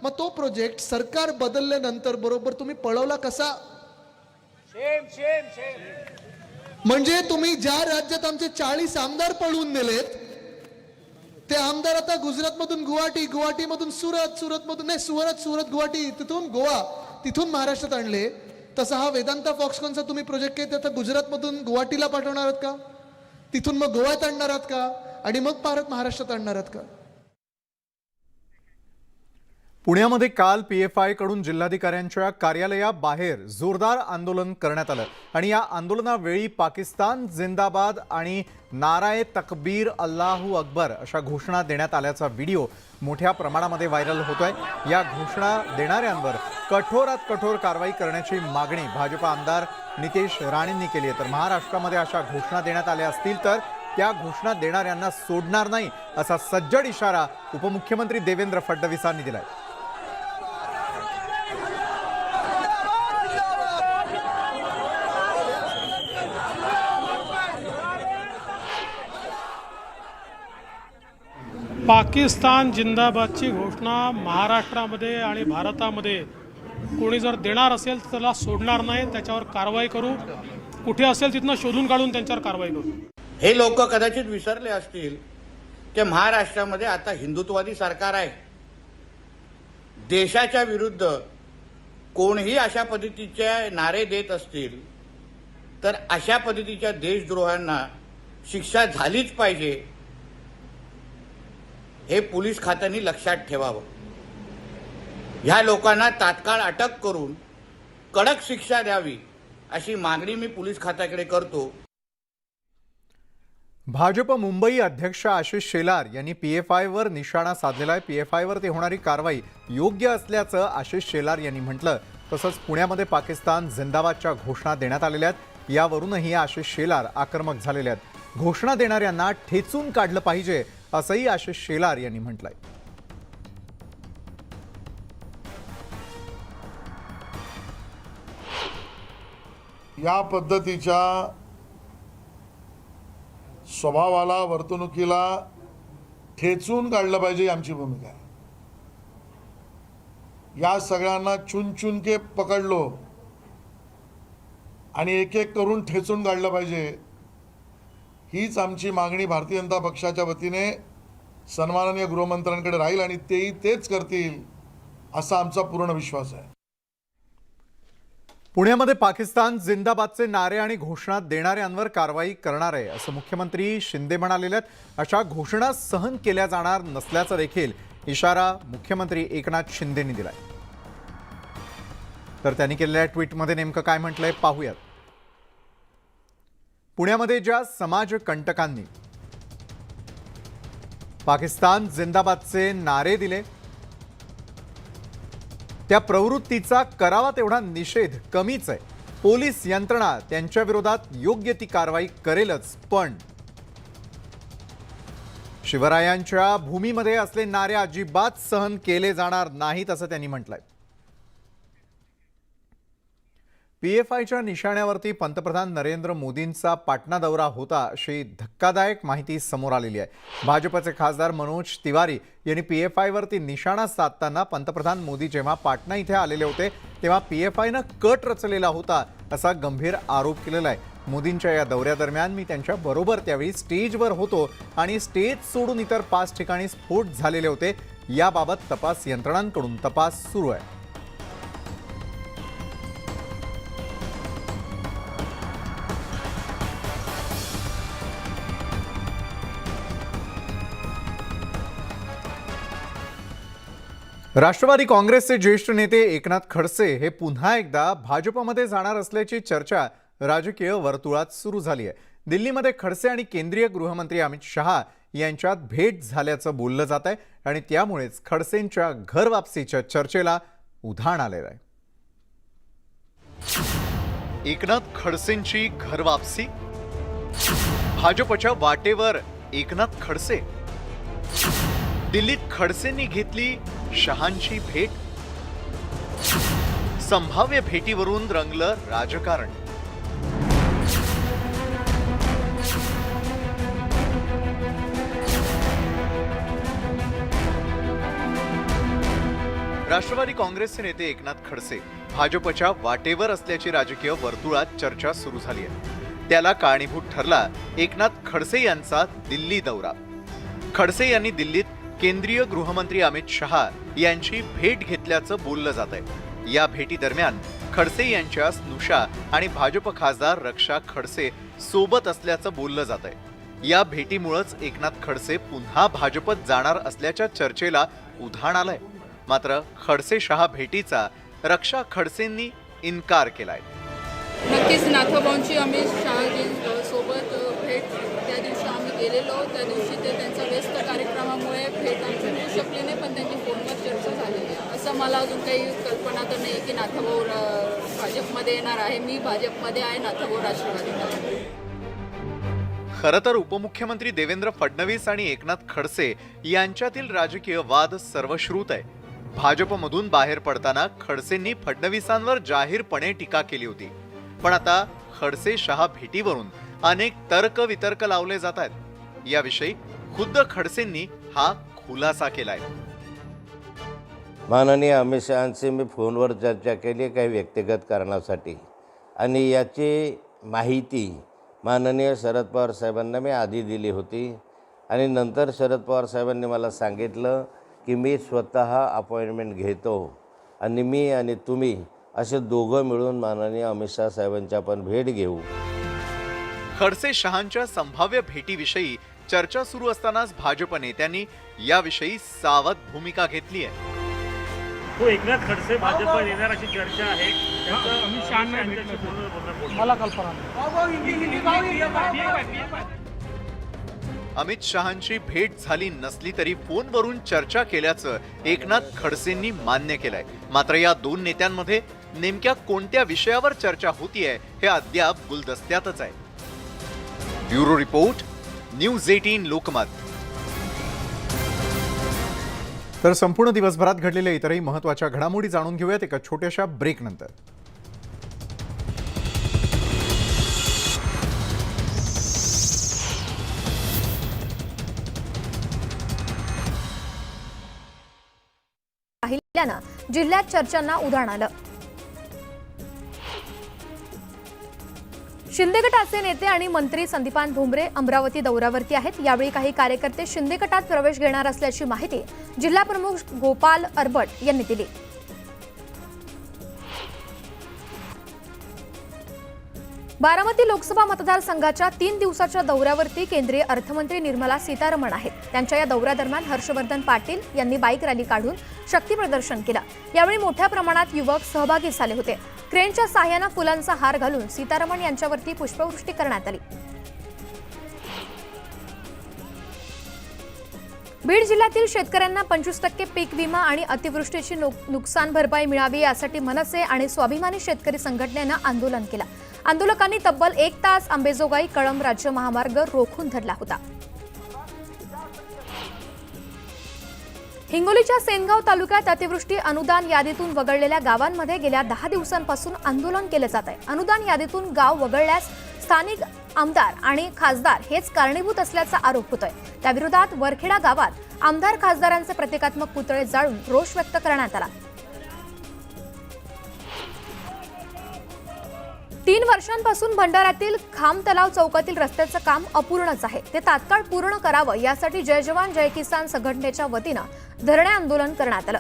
[SPEAKER 3] मग तो प्रोजेक्ट सरकार बदलल्यानंतर बरोबर तुम्ही पळवला कसा? म्हणजे तुम्ही ज्या राज्यात आमचे 40 आमदार पळवून नेलेत, ते आमदार आता गुजरात मधून गुवाहाटी, गुवाहाटी मधून सुरत, सुरत मधून नाही सुरत गुवाहाटी, तिथून गोवा, तिथून महाराष्ट्रात आणले. तसा हा वेदांता फॉक्सकॉनचा तुम्ही प्रोजेक्ट आहे, आता गुजरात मधून गुवाहाटीला पाठवणार आहात का? तिथून मग गोव्यात आणणार आहात का? आणि मग परत महाराष्ट्रात आणणार आहात का?
[SPEAKER 10] पुण्यामध्ये काल PFI कडून जिल्हाधिकाऱ्यांच्या कार्यालयाबाहेर जोरदार आंदोलन करण्यात आलं आणि या आंदोलनावेळी पाकिस्तान जिंदाबाद आणि नाराए तकबीर अल्लाहू अकबर अशा घोषणा देण्यात आल्याचा व्हिडिओ मोठ्या प्रमाणामध्ये व्हायरल होतोय. या घोषणा देणाऱ्यांवर कठोरात कठोर कारवाई करण्याची मागणी भाजप आमदार नितेश राणेंनी केली आहे. तर महाराष्ट्रामध्ये अशा घोषणा देण्यात आल्या असतील तर त्या घोषणा देणाऱ्यांना सोडणार नाही असा सज्जड इशारा उपमुख्यमंत्री देवेंद्र फडणवीसांनी दिलाय.
[SPEAKER 11] पाकिस्तान जिंदाबादची घोषणा महाराष्ट्रामध्ये आणि भारतामध्ये कोणी जर देणार असेल तर त्याला सोडणार नाही, त्याच्यावर कारवाई करू, कुठे असेल तिथनं शोधून काढून त्यांच्यावर कारवाई करू.
[SPEAKER 12] हे लोक कदाचित विसरले असतील की महाराष्ट्रामध्ये आता हिंदुत्ववादी सरकार आहे. देशाच्या विरुद्ध कोणीही अशा पद्धतीचे नारे देत असतील तर अशा पद्धतीच्या देशद्रोहांना शिक्षा झालीच पाहिजे, हे पोलीस खात्याने लक्षात ठेवावं. ह्या लोकांना तात्काळ अटक करून कडक शिक्षा द्यावी अशी मागणी मी पोलीस खात्याकडे करतो.
[SPEAKER 10] भाजप मुंबई अध्यक्ष आशिष शेलार यांनी PFI वर निशाणा साधलेला आहे. PFI वर ते होणारी कारवाई योग्य असल्याचं आशिष शेलार यांनी म्हटलं. तसंच पुण्यामध्ये पाकिस्तान जिंदाबादच्या घोषणा देण्यात आलेल्या आहेत. यावरूनही आशिष शेलार आक्रमक झालेले आहेत. घोषणा देणाऱ्यांना ठेचून काढलं पाहिजे असंही आशिष शेलार यांनी म्हटलंय.
[SPEAKER 13] या पद्धतीच्या स्वभावाला, वर्तणुकीला ठेचून काढलं पाहिजे, आमची भूमिका आहे. या सगळ्यांना चुन के पकडलो आणि एक एक करून ठेचून काढलं पाहिजे, हीच आमची मागणी भारतीय जनता पक्षाच्या वतीने सन्माननीय गृहमंत्र्यांकडे राहील आणि तेही तेच करतील असा आमचा पूर्ण विश्वास आहे.
[SPEAKER 10] पुण्यामध्ये पाकिस्तान जिंदाबादचे नारे आणि घोषणा देणाऱ्यांवर कारवाई करणार आहे असं मुख्यमंत्री शिंदे म्हणालेले आहेत. अशा घोषणा सहन केल्या जाणार नसल्याचा देखील इशारा मुख्यमंत्री एकनाथ शिंदेंनी दिलाय. तर त्यांनी केलेल्या ट्विटमध्ये नेमकं काय म्हटलंय पाहूयात. पुण्यामध्ये ज्या समाजकंटकांनी पाकिस्तान जिंदाबादचे नारे दिले त्या प्रवृत्तीचा करावा तेवढा निषेध कमीच आहे. पोलीस यंत्रणा त्यांच्या विरोधात योग्य ती कारवाई करेलच, पण शिवरायांच्या भूमीमध्ये असले नारे अजिबात सहन केले जाणार नाहीत असं त्यांनी म्हटलंय. PFIच्या निशाण्यावरती पंतप्रधान नरेंद्र मोदींचा पाटणा दौरा होता अशी धक्कादायक माहिती समोर आलेली आहे. भाजपचे खासदार मनोज तिवारी यांनी PFIवरती निशाणा साधताना पंतप्रधान मोदी जेव्हा पाटणा इथे आलेले होते तेव्हा PFIनं कट रचलेला होता असा गंभीर आरोप केलेला आहे. मोदींच्या या दौऱ्यादरम्यान मी त्यांच्या बरोबर त्यावेळी स्टेजवर होतो आणि स्टेज सोडून इतर 5 ठिकाणी स्फोट झालेले होते. याबाबत तपास यंत्रणांकडून तपास सुरू आहे. राष्ट्रवादी काँग्रेसचे ज्येष्ठ नेते एकनाथ खडसे हे पुन्हा एकदा भाजपमध्ये जाणार असल्याची चर्चा राजकीय वर्तुळात सुरू झाली आहे. दिल्लीमध्ये खडसे आणि केंद्रीय गृहमंत्री अमित शहा यांच्यात भेट झाल्याचं बोललं जात आहे आणि त्यामुळेच खडसेंच्या घर वापसीच्या चर्चेला उधाण आलेलं आहे. एकनाथ खडसेंची घर वापसी, भाजपच्या वाटेवर एकनाथ खडसे, दिल्लीत खडसेंनी घेतली शहांची भेट, संभाव्य भेटीवरून रंगलं राजकारण. राष्ट्रवादी काँग्रेसचे नेते एकनाथ खडसे भाजपच्या वाटेवर असल्याची राजकीय वर्तुळात चर्चा सुरू झाली आहे. त्याला कारणीभूत ठरला एकनाथ खडसे यांचा दिल्ली दौरा. खडसे यांनी दिल्लीत केंद्रीय गृहमंत्री अमित शहा यांची भेट घेतल्याचं बोललं जात आहे. या भेटी दरम्यान खडसे यांच्या स्नुषा आणि भाजप खासदार रक्षा खडसे सोबत असल्याचं बोललं जात आहे. या भेटीमुळेच एकनाथ खडसे पुन्हा भाजपत जाणार असल्याच्या चर्चेला उधाण आलंय. मात्र खडसे शहा भेटीचा रक्षा खडसेंनी इन्कार केलाय.
[SPEAKER 14] नक्कीच नाथाभाऊंची अमित शहा सोबत भेट त्या दिवशी आम्ही गेलेलो, त्या दिवशी ते त्यांच्या व्यस्त कार्यक्रमामुळे भेट आमची होऊ शकली नाही, पण त्यांची फोनवर चर्चा झालेली आहे. असं मला अजून काही कल्पना तर नाही की नाथाभाऊ भाजपमध्ये येणार आहे. मी भाजपमध्ये आहे, नाथाभाऊ राष्ट्रवादीमध्ये.
[SPEAKER 10] खरं तर उपमुख्यमंत्री देवेंद्र फडणवीस आणि एकनाथ खडसे यांच्यातील राजकीय वाद सर्वश्रुत आहे. भाजपमधून बाहेर पडताना खडसेंनी फडणवीसांवर जाहीरपणे टीका केली होती. पण आता खडसे शहा भेटीवरून अनेक तर्कवितर्क लावले जात आहेत. याविषयी खुद्द खडसेंनी हा खुलासा केलाय.
[SPEAKER 15] माननीय अमित शहांशी मी फोनवर चर्चा केली काही व्यक्तिगत कारणासाठी आणि याची माहिती माननीय शरद पवार साहेबांना मी आधी दिली होती आणि नंतर शरद पवार साहेबांनी मला सांगितलं की मी स्वतः अपॉइंटमेंट घेतो आणि मी आणि तुम्ही असे दोघं मिळून माननीय अमित शहा साहेबांची आपण भेट घेऊ.
[SPEAKER 10] खडसे शहांच्या संभाव्य भेटीविषयी चर्चा सुरू असतानाच भाजप नेत्यांनी याविषयी सावध भूमिका घेतली आहे.
[SPEAKER 8] तो एकनाथ खडसे भाजपवर येणार अशी चर्चा आहे. मला कल्पना
[SPEAKER 10] अमित शहांची भेट झाली नसली तरी फोनवरून चर्चा केल्याचं एकनाथ खडसेंनी मान्य केलंय. मात्र या दोन नेत्यांमध्ये
[SPEAKER 16] नेमक्या कोणत्या विषयावर चर्चा होतीये हे अद्याप गुलदस्त्यातच आहे. Bureau report, news 18 Lokmat.
[SPEAKER 10] तर संपूर्ण दिवसभरात घडलेल्या इतरही महत्त्वाच्या घडामोडी जाणून घेऊयात एका छोट्याशा ब्रेकनंतर.
[SPEAKER 17] पाहिल्यानं जिल्ह्यात चर्चांना उधाण आलं. शिंदे गटाचे नेते आणि मंत्री संदीपान भुमरे अमरावती दौऱ्यावरती आहेत. यावेळी काही कार्यकर्ते शिंदे गटात प्रवेश घेणार असल्याची माहिती जिल्हा प्रमुख गोपाल अरबट यांनी दिली. बारामती लोकसभा मतदारसंघाच्या 3 दिवसाच्या दौऱ्यावरती केंद्रीय अर्थमंत्री निर्मला सीतारमण आहेत. त्यांच्या या दौऱ्यादरम्यान हर्षवर्धन पाटील यांनी बाईक रॅली काढून शक्ती प्रदर्शन केलं. यावेळी मोठ्या प्रमाणात युवक सहभागी झाले होते. क्रेनच्या सहाय्याने फुलांचा हार घालून सीतारमण यांच्यावरती पुष्पवृष्टी करण्यात आली. बीड जिल्ह्यातील शेतकऱ्यांना 25% पीक विमा आणि अतिवृष्टीची नुकसान भरपाई मिळावी यासाठी मनसे आणि स्वाभिमानी शेतकरी संघटनेनं आंदोलन केलं. आंदोलकांनी तब्बल 1 तास अंबेजोगाई कळंब राज्य महामार्ग रोखून धरला होता. हिंगोलीच्या सेनगाव तालुक्यात अतिवृष्टी अनुदान यादीतून वगळलेल्या गावांमध्ये गेल्या 10 दिवसांपासून आंदोलन केलं जात आहे. अनुदान यादीतून गाव वगळल्यास स्थानिक आमदार आणि खासदार हेच कारणीभूत असल्याचा आरोप होतोय. त्याविरोधात वरखेडा गावात आमदार खासदारांचे प्रतिकात्मक पुतळे जाळून रोष व्यक्त करण्यात आला. 3 वर्षांपासून भंडाऱ्यातील खाम तलाव चौकातील रस्त्याचं काम अपूर्णच आहे. ते तात्काळ पूर्ण करावं यासाठी जय जवान जय किसान संघटनेच्या वतीनं धरणे आंदोलन करण्यात आलं.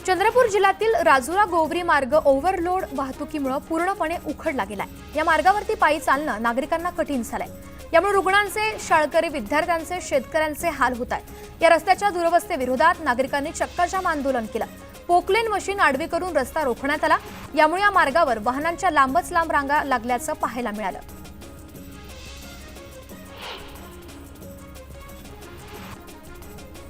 [SPEAKER 17] चंद्रपूर जिल्ह्यातील राजुरा गोवरी मार्ग ओव्हरलोड वाहतुकीमुळे पूर्णपणे उखडला गेलाय. या मार्गावरती पायी चालणं नागरिकांना कठीण झालंय. यामुळे रुग्णांचे, शाळकरी विद्यार्थ्यांचे, शेतकऱ्यांचे हाल होत आहेत. या रस्त्याच्या दुरवस्थेविरोधात नागरिकांनी चक्काजाम आंदोलन केलं. पोकलेन मशीन आडवी करून रस्ता रोखण्यात आला. यामुळे या मार्गावर वाहनांच्या लांबच लांब रांगा लागल्याचं पाहायला मिळालं.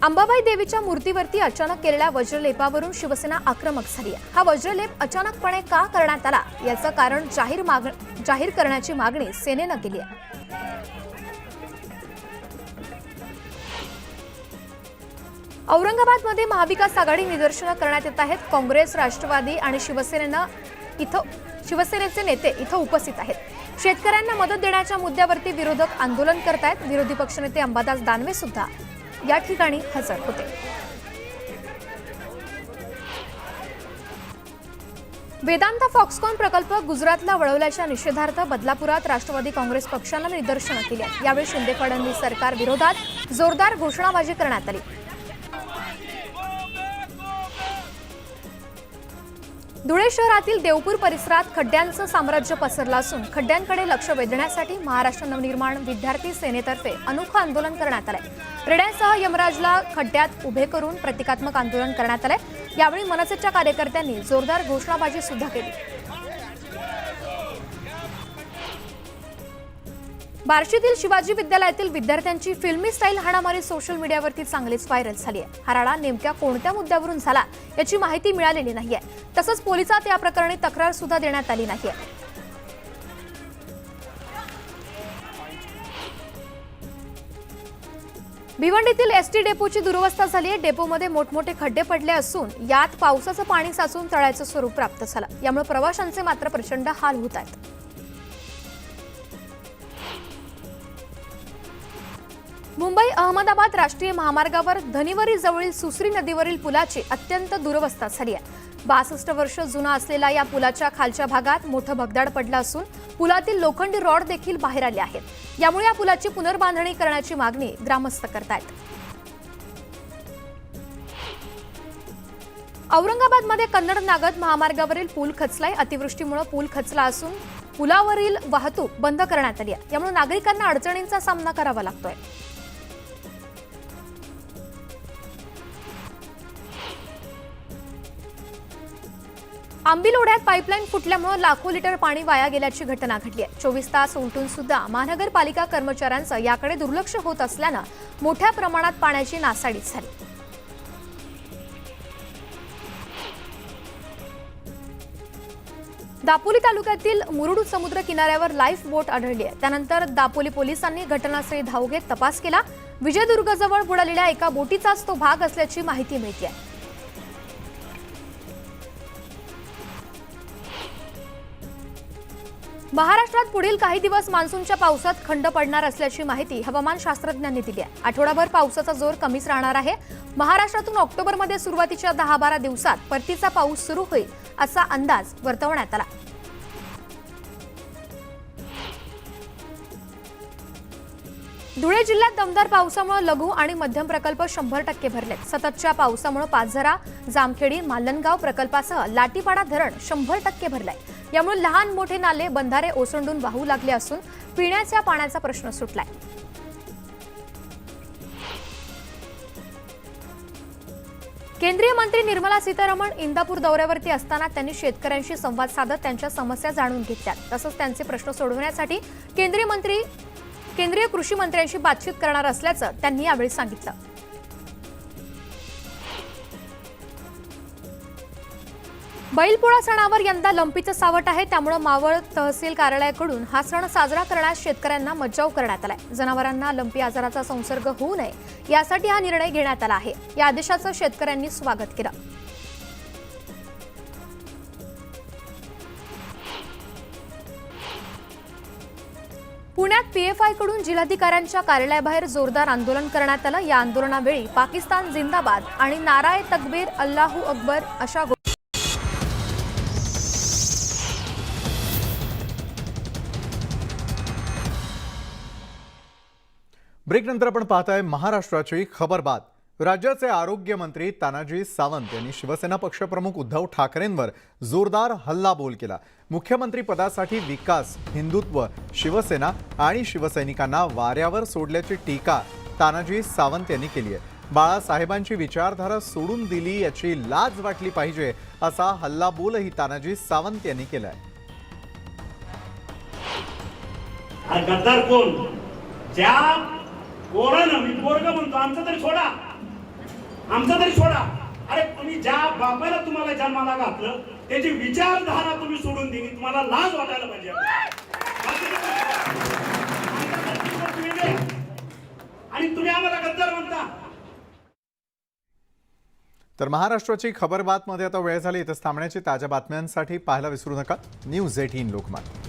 [SPEAKER 17] अंबाबाई देवीच्या मूर्तीवरती अचानक केलेल्या वज्रलेपावरून शिवसेना आक्रमक झाली आहे. हा वज्रलेप अचानकपणे का करण्यात आला याचं कारण जाहीर करण्याची मागणी सेनेनं केली आहे. औरंगाबादमध्ये महाविकास आघाडी निदर्शनं करण्यात येत आहेत. काँग्रेस, राष्ट्रवादी आणि शिवसेनेचे नेते इथं उपस्थित आहेत. शेतकऱ्यांना मदत देण्याच्या मुद्द्यावरती विरोधक आंदोलन करतायत. विरोधी पक्षनेते अंबादास दानवे सुद्धा या ठिकाणी हजर होते. वेदांता फॉक्सकॉन प्रकल्प गुजरातला वळवल्याच्या निषेधार्थ बदलापुरात राष्ट्रवादी काँग्रेस पक्षानं निदर्शनं केली आहेत. यावेळी शिंदे फडणवीस सरकार विरोधात जोरदार घोषणाबाजी करण्यात आली. धुळे शहरातील देवपूर परिसरात खड्ड्यांचं साम्राज्य पसरलं असून खड्ड्यांकडे लक्ष वेधण्यासाठी महाराष्ट्र नवनिर्माण विद्यार्थी सेनेतर्फे अनोखं आंदोलन करण्यात आलंय. रेड्यांसह यमराजला खड्ड्यात उभे करून प्रतिकात्मक आंदोलन करण्यात आलंय. यावेळी मनसेच्या कार्यकर्त्यांनी जोरदार घोषणाबाजी सुद्धा केली. बार्शीतील शिवाजी विद्यालयातील विद्यार्थ्यांची फिल्मी स्टाईल हाणामारी सोशल मीडियावरती चांगलीच व्हायरल झाली आहे. हा राडा नेमक्या कोणत्या मुद्द्यावरून झाला याची माहिती मिळालेली नाहीये. तसंच पोलिसात या प्रकरणी तक्रार सुद्धा देण्यात आली नाहीये. भिवंडीतील एसटी डेपोची दुरवस्था झाली आहे. डेपोमध्ये मोठमोठे खड्डे पडले असून यात पावसाचं पाणी साचून तळ्याचं स्वरूप प्राप्त झालं. यामुळे प्रवाशांचे मात्र प्रचंड हाल होत आहेत. मुंबई अहमदाबाद राष्ट्रीय महामार्गावर धनिवरी जवळील सुसरी नदीवरील पुलाची अत्यंत दुरवस्था झाली आहे. 62 वर्ष जुना असलेल्या या पुलाच्या खालच्या भागात मोठं भगदाड पडलं असून पुलातील लोखंडी रॉड देखील बाहेर आले आहेत. यामुळे या पुलाची पुनर्बांधणी करण्याची मागणी ग्रामस्थ करतायत. औरंगाबादमध्ये कन्नड नागद महामार्गावरील पूल खचलाय. अतिवृष्टीमुळे पूल खचला असून पुलावरील वाहतूक बंद करण्यात आली आहे. यामुळे नागरिकांना अडचणींचा सामना करावा लागतोय. आंबिलोड्यात पाईपलाईन फुटल्यामुळे लाखो लिटर पाणी वाया गेल्याची घटना घडली आहे. 24 तास उलटून सुद्धा महानगरपालिका कर्मचाऱ्यांचं याकडे दुर्लक्ष होत असल्यानं मोठ्या प्रमाणात पाण्याची नासाडी झाली. दापोली तालुक्यातील मुरुड समुद्र किनाऱ्यावर लाईफ बोट आढळली आहे. त्यानंतर दापोली पोलिसांनी घटनास्थळी धाव घेत तपास केला. विजयदुर्गजवळ बुडालेल्या एका बोटीचाच तो भाग असल्याची माहिती मिळते आहे. महाराष्ट्रात पुढील काही दिवस मान्सूनच्या पावसात खंड पडणार असल्याची माहिती हवामान शास्त्रज्ञांनी दिली आहे. आठवडाभर पावसाचा जोर कमीच राहणार आहे. महाराष्ट्रातून ऑक्टोबरमध्ये सुरुवातीच्या 10-12 दिवसात परतीचा पाऊस सुरू होईल असा अंदाज वर्तवण्यात आला. धुळे जिल्ह्यात दमदार पावसामुळे लघु आणि मध्यम प्रकल्प 100% भरलेत. सततच्या पावसामुळे पाझरा, जामखेडी, मालनगाव प्रकल्पासह लाटीपाडा धरण 100% भरलंय. यामुळे लहान मोठे नाले, बंधारे ओसंडून वाहू लागले असून पिण्याच्या पाण्याचा प्रश्न सुटलाय. केंद्रीय मंत्री निर्मला सीतारामन इंदापूर दौऱ्यावरती असताना त्यांनी शेतकऱ्यांशी संवाद साधत त्यांच्या समस्या जाणून घेतल्या. तसंच त्यांचे प्रश्न सोडवण्यासाठी केंद्रीय कृषी मंत्र्यांशी बातचीत करणार असल्याचं त्यांनी यावेळी सांगितलं. बैलपोळा सणावर यंदा लंपीचं सावट आहे. त्यामुळे मावळ तहसील कार्यालयाकडून हा सण साजरा करण्यास शेतकऱ्यांना मज्जाव करण्यात आलाय. जनावरांना लंपी आजाराचा संसर्ग होऊ नये यासाठी हा निर्णय घेण्यात आला आहे. या आदेशाचं शेतकऱ्यांनी स्वागत केलं. पुण्यात पीएफआय कडून जिल्हाधिकाऱ्यांच्या कार्यालयाबाहेर जोरदार आंदोलन करण्यात आलं. या आंदोलनावेळी पाकिस्तान जिंदाबाद आणि नाराए तकबीर, अल्लाहू अकबर अशा
[SPEAKER 10] ब्रेकनंतर आपण पाहताय महाराष्ट्राची खबर बात. राज्याचे आरोग्य मंत्री तानाजी सावंत यांनी शिवसेना पक्षप्रमुख उद्धव ठाकरेंवर जोरदार हल्लाबोल केला. मुख्यमंत्री पदासाठी विकास, हिंदुत्व, शिवसेना आणि शिवसैनिकांना वाऱ्यावर सोडल्याची टीका तानाजी सावंत यांनी केली आहे. बाळासाहेबांची विचारधारा सोडून दिली याची लाज वाटली पाहिजे असा हल्लाबोलही तानाजी सावंत यांनी केलाय.
[SPEAKER 8] गद्दार कोण? ज्या पोरानं, मी पोरग म्हणतो, आमचं तरी सोडा. अरे तुम्ही ज्या बापाला तुम्हाला जन्माला घातलं त्याची विचारधारा तुम्ही सोडून दिली, तुम्हाला लाज वाटायला पाहिजे. आणि तुम्ही आम्हाला गद्दार म्हणता.
[SPEAKER 10] तर महाराष्ट्राची खबर बात मध्ये आता वेळ झाली. इथं थांबण्याची ताज्या बातम्यांसाठी पाहायला विसरू नका न्यूज 18 लोकमत.